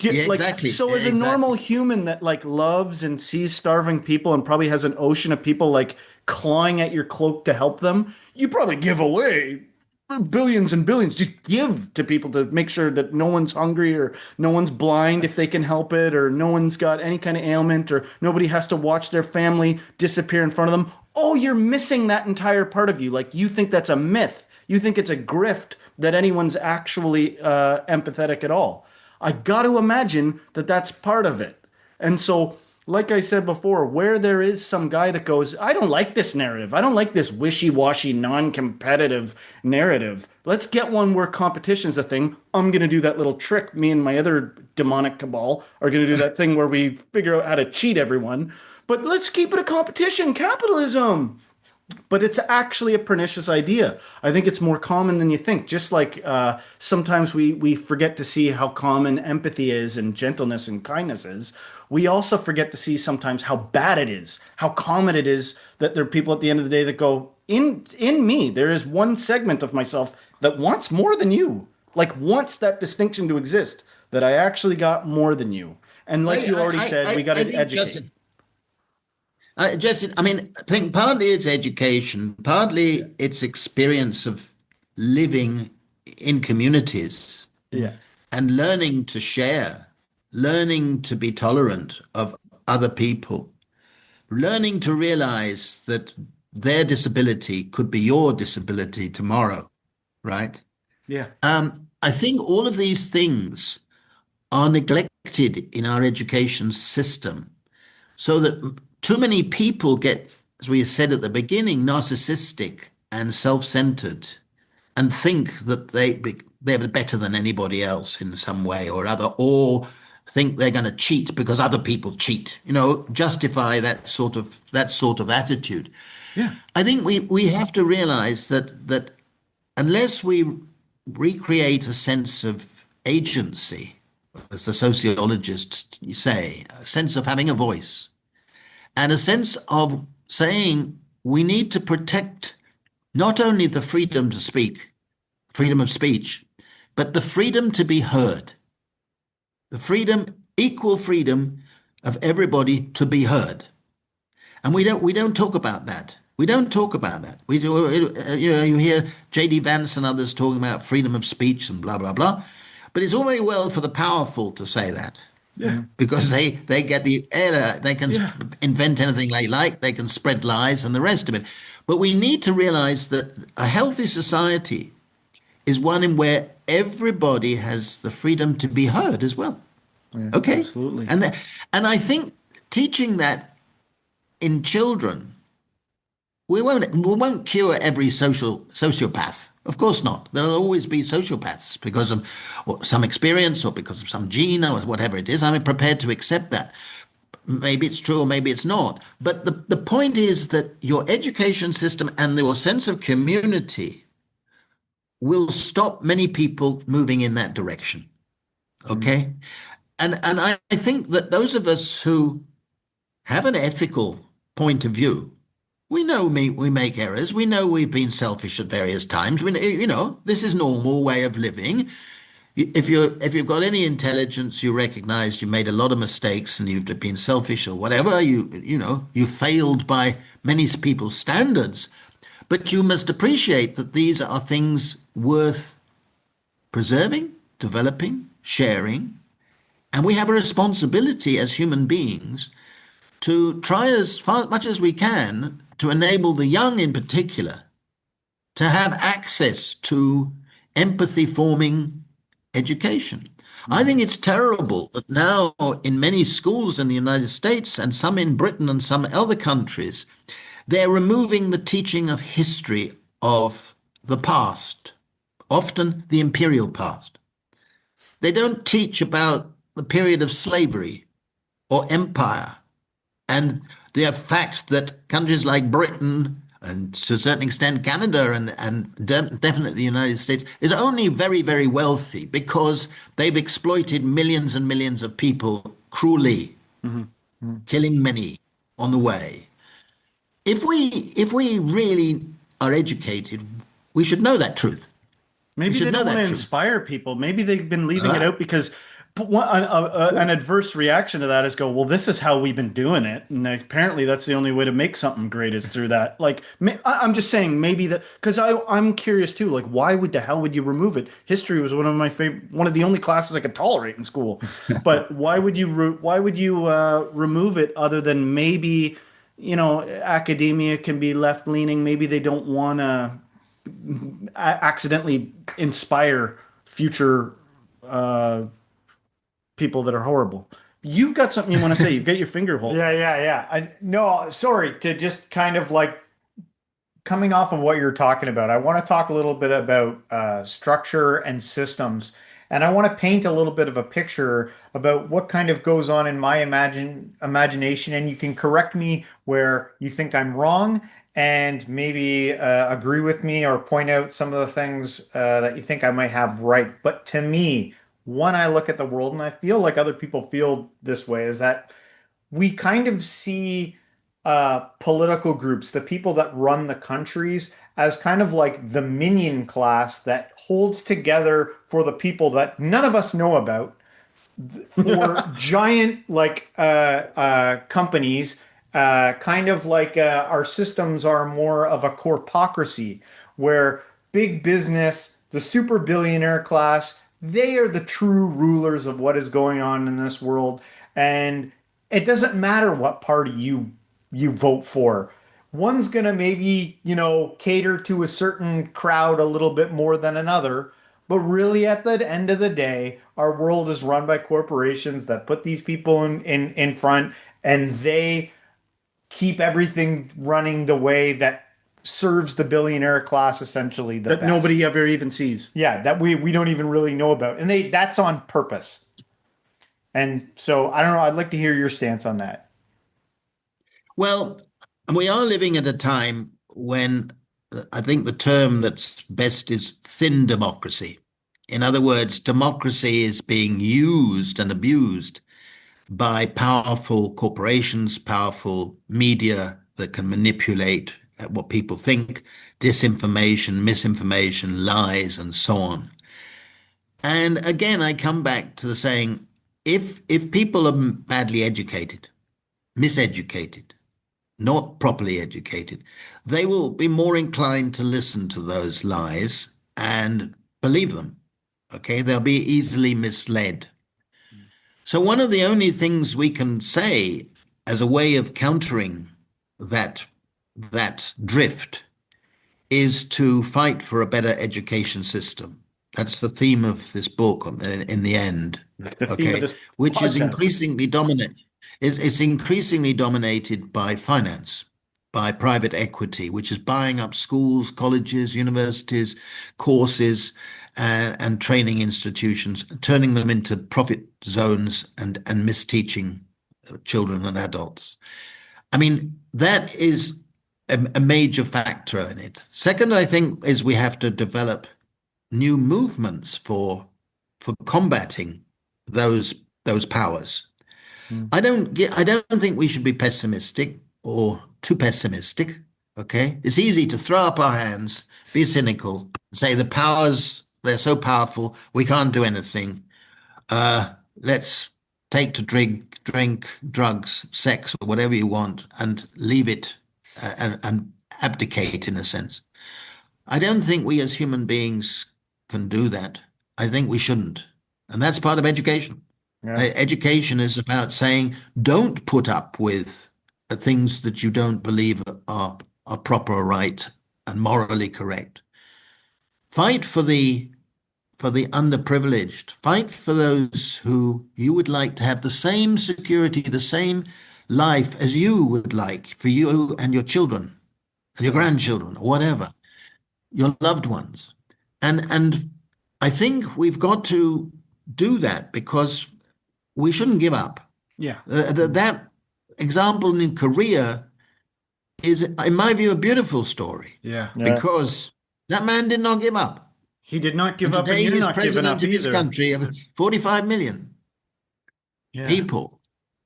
Exactly. So as a normal human that like loves and sees starving people and probably has an ocean of people like clawing at your cloak to help them, you probably give away billions and billions. Just give to people to make sure that no one's hungry or no one's blind if they can help it, or no one's got any kind of ailment, or nobody has to watch their family disappear in front of them. Oh, you're missing that entire part of you. Like, you think that's a myth. You think it's a grift that anyone's actually empathetic at all. I got to imagine that that's part of it. And so, like I said before, where there is some guy that goes, I don't like this narrative. I don't like this wishy-washy, non-competitive narrative. Let's get one where competition's a thing. I'm going to do that little trick. Me and my other demonic cabal are going to do that thing where we figure out how to cheat everyone. But let's keep it a competition. Capitalism. But it's actually a pernicious idea. I think it's more common than you think. Just like sometimes we forget to see how common empathy is and gentleness and kindness is. We also forget to see sometimes how bad it is, how common it is that there are people at the end of the day that go, in me, there is one segment of myself that wants more than you, like wants that distinction to exist, that I actually got more than you. And like you already said, we got to educate. Justin, I mean, I think partly it's education, partly it's experience of living in communities, and learning to share, learning to be tolerant of other people, learning to realize that their disability could be your disability tomorrow, right? Yeah. I think all of these things are neglected in our education system, so that too many people get, as we said at the beginning, narcissistic and self-centered, and think that they're better than anybody else in some way or other, or think they're going to cheat because other people cheat. Justify that sort of attitude. Yeah, I think we have to realize that unless we recreate a sense of agency, as the sociologists say, a sense of having a voice, and a sense of saying we need to protect not only the freedom to speak, freedom of speech, but the freedom to be heard, equal freedom of everybody to be heard. And we don't talk about that. We don't talk about that. We do, you hear J.D. Vance and others talking about freedom of speech and blah, blah, blah. But it's all very well for the powerful to say that. Yeah. because they get the air, they can Yeah. invent anything they like, they can spread lies and the rest of it. But we need to realize that a healthy society is one in where everybody has the freedom to be heard as well. Yeah, Okay, absolutely. and and I think teaching that in children, we won't cure every sociopath. Of course not. There'll always be sociopaths because of some experience or because of some gene or whatever it is. I'm prepared to accept that. Maybe it's true or maybe it's not. But the point is that your education system and your sense of community will stop many people moving in that direction. Mm. Okay? And I think that those of us who have an ethical point of view, we know we make errors. We know we've been selfish at various times. This is normal way of living. If you've got any intelligence, you recognize you made a lot of mistakes and you've been selfish or whatever. You failed by many people's standards, but you must appreciate that these are things worth preserving, developing, sharing, and we have a responsibility as human beings to try as much as we can to enable the young in particular to have access to empathy forming education. I think it's terrible that now in many schools in the United States and some in Britain and some other countries, they're removing the teaching of history of the past, often the imperial past. They don't teach about the period of slavery or empire and the fact that countries like Britain and to a certain extent Canada and definitely the United States is only very, very wealthy because they've exploited millions and millions of people cruelly, killing many on the way. If we really are educated, we should know that truth. We Maybe they should know don't want to that truth. inspire people. Maybe they've been leaving it Uh, out because an adverse reaction to that is go, well, this is how we've been doing it. And apparently that's the only way to make something great is through that. Like, I'm just saying maybe that because I'm curious too. Like, why would the hell would you remove it? History was one of my favorite, one of the only classes I could tolerate in school. But why would you remove it other than maybe, academia can be left leaning. Maybe they don't want to accidentally inspire future uh, people that are horrible. You've got something you want to say. You've got your finger hold. Yeah, yeah, yeah. No, sorry to just kind of like coming off of what you're talking about. I want to talk a little bit about structure and systems, and I want to paint a little bit of a picture about what kind of goes on in my imagination. And you can correct me where you think I'm wrong, and maybe agree with me or point out some of the things that you think I might have right. But to me, when I look at the world, and I feel like other people feel this way, is that we kind of see political groups, the people that run the countries, as kind of like the minion class that holds together for the people that none of us know about for giant like companies, kind of like our systems are more of a corpocracy where big business, the super billionaire class, they are the true rulers of what is going on in this world. And it doesn't matter what party you vote for. One's going to maybe, cater to a certain crowd a little bit more than another. But really, at the end of the day, our world is run by corporations that put these people in front, and they keep everything running the way that serves the billionaire class essentially the That best. nobody ever even sees. Yeah, that we don't even really know about. And that's on purpose. And so I don't know, I'd like to hear your stance on that. well, we are living at a time when I think the term that's best is thin democracy. In other words, democracy is being used and abused by powerful corporations, powerful media that can manipulate what people think, disinformation, misinformation, lies, and so on. And again, I come back to the saying, if people are badly educated, miseducated, not properly educated, they will be more inclined to listen to those lies and believe them. Okay, they'll be easily misled. So one of the only things we can say as a way of countering that that drift is to fight for a better education system. That's the theme of this book in the end, The theme of okay, this which is podcast. increasingly dominant. It's increasingly dominated by finance, by private equity, which is buying up schools, colleges, universities, courses, and training institutions, turning them into profit zones and misteaching children and adults. I mean, that is a major factor in it. Second, I think, is we have to develop new movements for combating those powers. Mm. I don't think we should be pessimistic or too pessimistic. Okay, it's easy to throw up our hands, be cynical, say the powers, they're so powerful we can't do anything. Let's take to drink, drugs, sex, or whatever you want, and leave it and abdicate in a sense. I don't think we as human beings can do that. I think we shouldn't. And that's part of education. Yeah. Education is about saying, don't put up with the things that you don't believe are proper or right and morally correct. Fight for the underprivileged. Fight for those who you would like to have the same security, the same life as you would like for you and your children and your grandchildren, or whatever, your loved ones. And I think we've got to do that because we shouldn't give up. Yeah. That example in Korea is, in my view, a beautiful story Yeah. because that man did not give up. He did not give And up, and today you're he's not giving up president of his either. country of 45 million Yeah. people.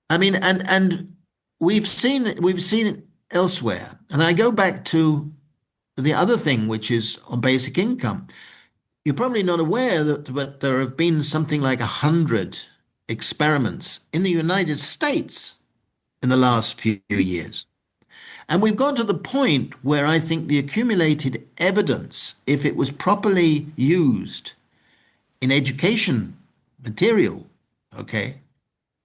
I mean, and we've seen it elsewhere. And I go back to the other thing, which is on basic income. You're probably not aware that but there have been something like 100 experiments in the United States in the last few years. And we've got to the point where I think the accumulated evidence, if it was properly used in education material, okay,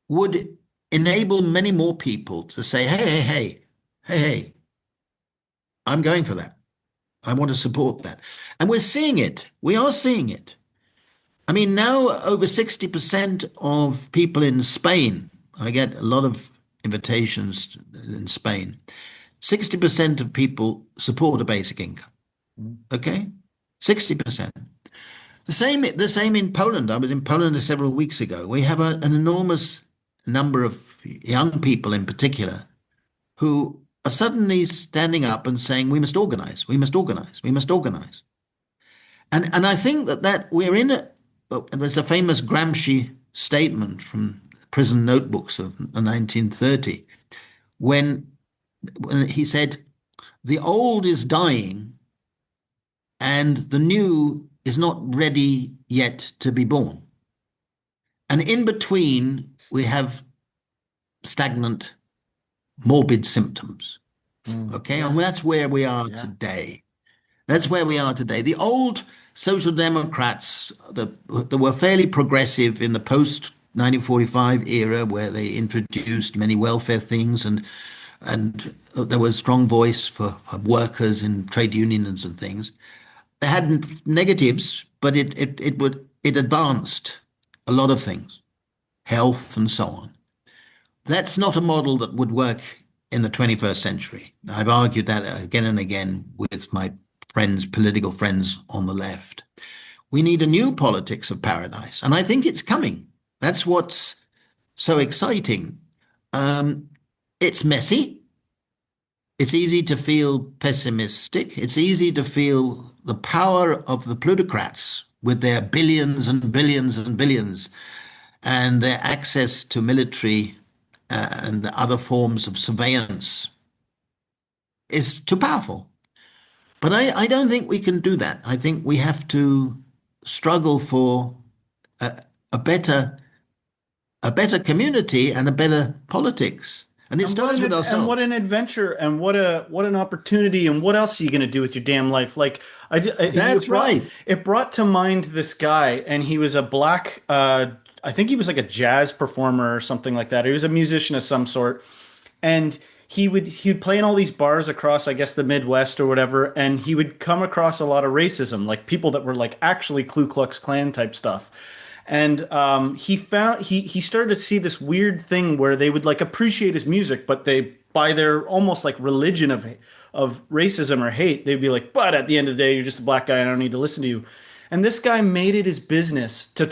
would enable many more people to say, hey, I'm going for that. I want to support that. And we're seeing it. We are seeing it. I mean, now over 60% of people in Spain, I get a lot of invitations in Spain, 60% of people support a basic income. Okay? 60%. The same in Poland. I was in Poland several weeks ago. We have an enormous number of young people in particular who are suddenly standing up and saying, we must organize, we must organize, we must organize. And I think that we're in it. There's a famous Gramsci statement from prison notebooks of 1930 when he said, the old is dying and the new is not ready yet to be born. And in between, we have stagnant, morbid symptoms. Okay, and that's where we are today. That's where we are today. The old Social Democrats that were fairly progressive in the post 1945 era, where they introduced many welfare things and there was strong voice for workers in trade unions and things. It had negatives, but it advanced a lot of things, health and so on. That's not a model that would work in the 21st century. I've argued that again and again with my friends, political friends on the left. We need a new politics of paradise, and I think it's coming. That's what's so exciting. It's messy. It's easy to feel pessimistic. It's easy to feel the power of the plutocrats with their billions and billions and billions and their access to military and other forms of surveillance is too powerful. But I don't think we can do that. I think we have to struggle for a better community and a better politics. And it starts with ourselves. And what an adventure, and what an opportunity, and what else are you going to do with your damn life? Like, That's right. It brought to mind this guy, and he was a black, I I think he was like a jazz performer or something like that. He was a musician of some sort, and he'd play in all these bars across, I guess, the Midwest or whatever, and he would come across a lot of racism, like people that were like actually Ku Klux Klan type stuff. And he started to see this weird thing where they would like appreciate his music, but they by their almost like religion of racism or hate, they'd be like, but at the end of the day, you're just a black guy. I don't need to listen to you. And this guy made it his business to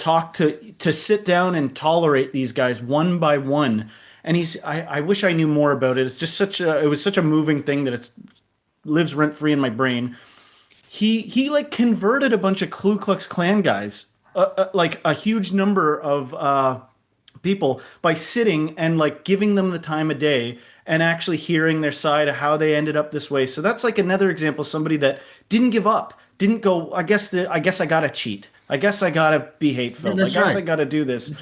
to sit down and tolerate these guys one by one. And I wish I knew more about it. It's just it was such a moving thing that it lives rent free in my brain. He like converted a bunch of Ku Klux Klan guys, like a huge number of people by sitting and like giving them the time of day and actually hearing their side of how they ended up this way. So that's like another example of somebody that didn't give up, didn't go, I guess I gotta cheat. I guess I gotta be hateful. Yeah, I guess right. I gotta do this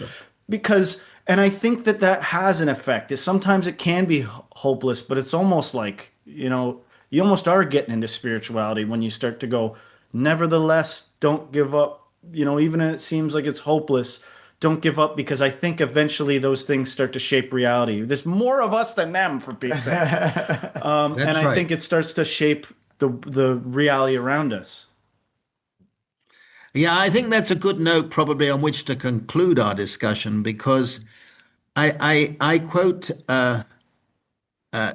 because, and I think that has an effect. Sometimes it can be hopeless, but it's almost like, you almost are getting into spirituality when you start to go, nevertheless, don't give up. Even if it seems like it's hopeless, don't give up, because I think eventually those things start to shape reality. There's more of us than them, for Pete's sake. And I think it starts to shape the reality around us. Yeah, I think that's a good note probably on which to conclude our discussion, because I quote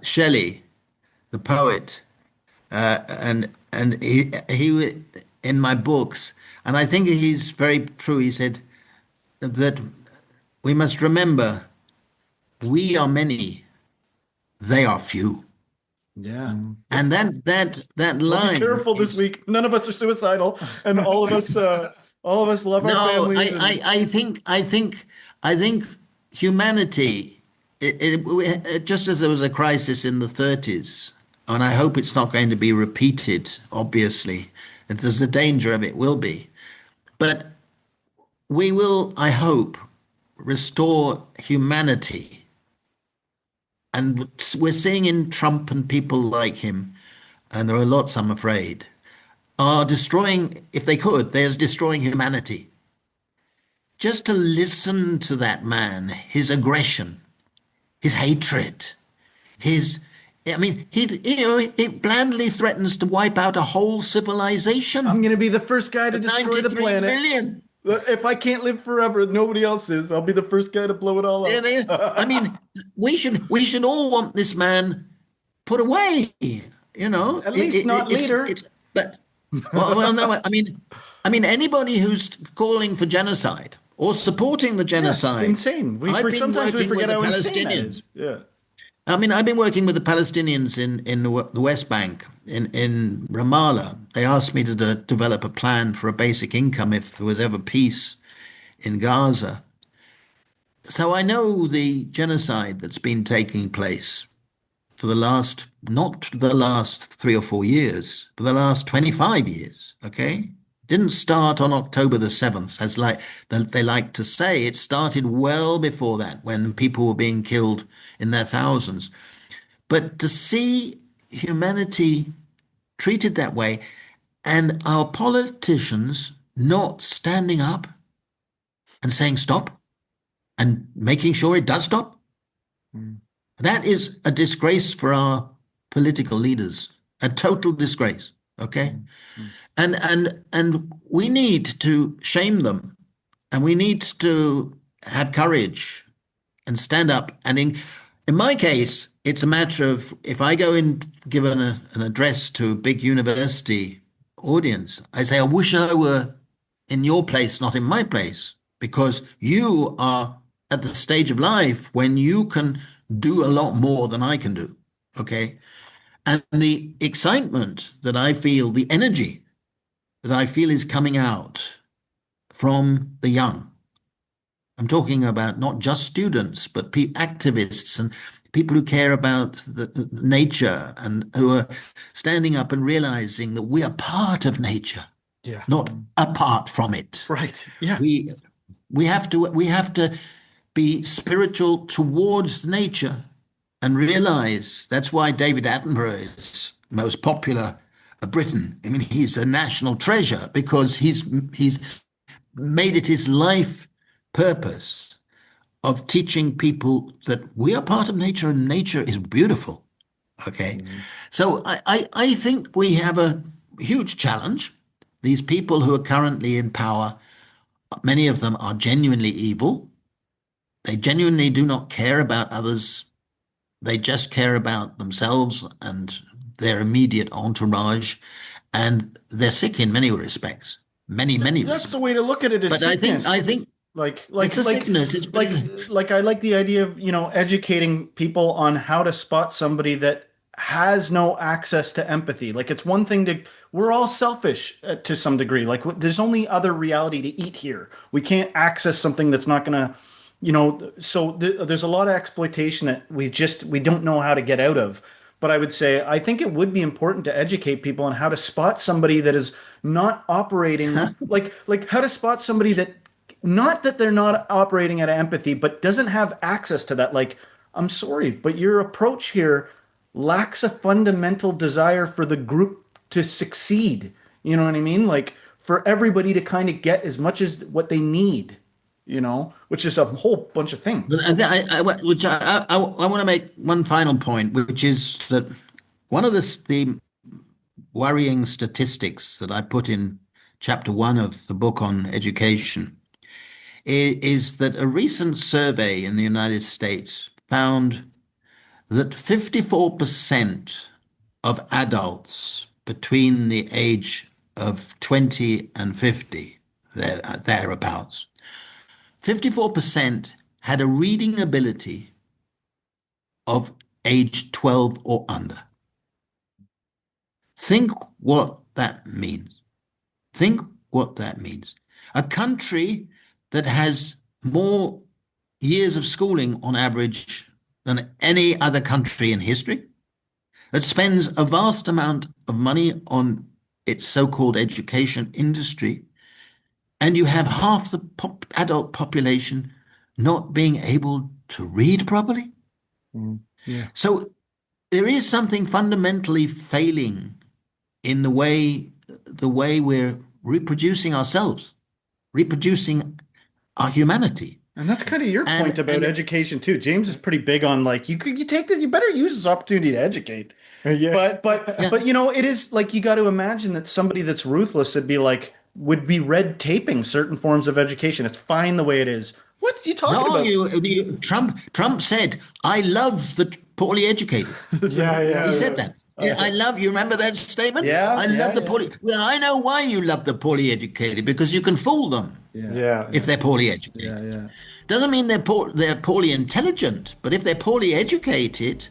Shelley, the poet, and he in my books, and I think he's very true. He said that we must remember we are many, they are few. Yeah. And that Well, line be careful this week. None of us are suicidal, and all of us love our no, families. I think humanity, just as there was a crisis in the 30s, and I hope it's not going to be repeated, obviously, if there's a danger of it will be. But we will, I hope, restore humanity. And we're seeing in Trump and people like him, and there are lots, I'm afraid, are destroying, if they could, they're destroying humanity. Just to listen to that man, his aggression, his hatred, he blandly threatens to wipe out a whole civilization. I'm going to be the first guy to destroy the 93 planet. million. If I can't live forever, nobody else is. I'll be the first guy to blow it all up. I mean, we should all want this man put away. At least not later. No. Anybody who's calling for genocide or supporting the genocide, it's insane. Sometimes we forget how insane that is. Yeah. I've been working with the Palestinians in the West Bank, in Ramallah. They asked me to develop a plan for a basic income if there was ever peace in Gaza. So I know the genocide that's been taking place for not the last 3 or 4 years, but the last 25 years, okay? Didn't start on October the 7th, as they like to say. It started well before that, when people were being killed in their thousands. But to see humanity treated that way, and our politicians not standing up and saying stop and making sure it does stop, that is a disgrace for our political leaders, a total disgrace, okay? And we need to shame them, and we need to have courage and stand up. And in my case, it's a matter of, if I go and give an address to a big university audience, I say, I wish I were in your place, not in my place, because you are at the stage of life when you can do a lot more than I can do, okay? And the excitement that I feel, the energy that I feel is coming out from the young. I'm talking about not just students, but activists and people who care about the nature, and who are standing up and realizing that we are part of nature, not apart from it. Right. Yeah. We have to be spiritual towards nature and realize that's why David Attenborough is most popular Britain. I mean, he's a national treasure because he's made it his life purpose of teaching people that we are part of nature and nature is beautiful. Okay. So I think we have a huge challenge. These people who are currently in power, many of them are genuinely evil. They genuinely do not care about others. They just care about themselves and their immediate entourage. And they're sick in many respects. Many That's respects. the way to look at it. Is But sickness. I think it's a sickness. I like the idea of, educating people on how to spot somebody that has no access to empathy. Like, it's one thing we're all selfish to some degree. Like, there's only other reality to eat here. We can't access something that's not going to, there's a lot of exploitation that we don't know how to get out of. But I would say, I think it would be important to educate people on how to spot somebody that is not operating, like how to spot somebody that, not that they're not operating out of empathy, but doesn't have access to that. Like, I'm sorry, but your approach here lacks a fundamental desire for the group to succeed. You know what I mean? Like, for everybody to kind of get as much as what they need, which is a whole bunch of things. I want to make one final point, which is that one of the worrying statistics that I put in chapter 1 of the book on education is that a recent survey in the United States found that 54% of adults between the age of 20 and 50, thereabouts, 54% had a reading ability of age 12 or under. Think what that means. Think what that means. A country that has more years of schooling on average than any other country in history, that spends a vast amount of money on its so-called education industry, and you have half the adult population not being able to read properly. Yeah. So there is something fundamentally failing in the way we're reproducing ourselves, reproducing our humanity. And that's kind of your point about education too. James is pretty big on, like, you better use this opportunity to educate. Yeah. But it is like, you got to imagine that somebody that's ruthless would be red taping certain forms of education. It's fine the way it is. What are you talking about? Trump said, "I love the poorly educated." Yeah. He said that. You remember that statement? Yeah. I love the poorly. Well, I know why you love the poorly educated, because you can fool them. If they're poorly educated. Yeah. Doesn't mean they're poorly intelligent, but if they're poorly educated,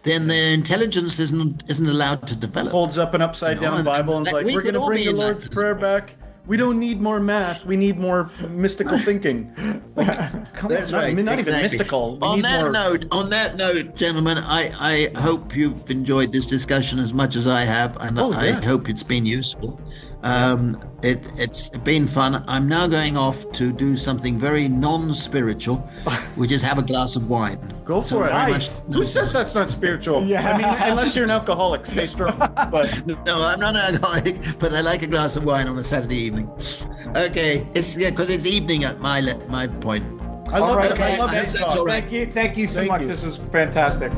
then their intelligence isn't allowed to develop. Holds up an upside down Bible and is like, we're going to bring the Lord's Prayer back. We don't need more math. We need more mystical thinking. Like, come That's on, right. not exactly. even mystical. On that note, gentlemen, I hope you've enjoyed this discussion as much as I have, and I hope it's been useful. It's been fun. I'm now going off to do something very non-spiritual, which is have a glass of wine. Go for it. Who says that's not spiritual? Yeah. I mean, unless you're an alcoholic, stay strong. But no, I'm not an alcoholic, but I like a glass of wine on a Saturday evening. Okay, it's because it's evening at my point. I love it. Okay, I love I hope it. that's all right. Thank you so much. This was fantastic.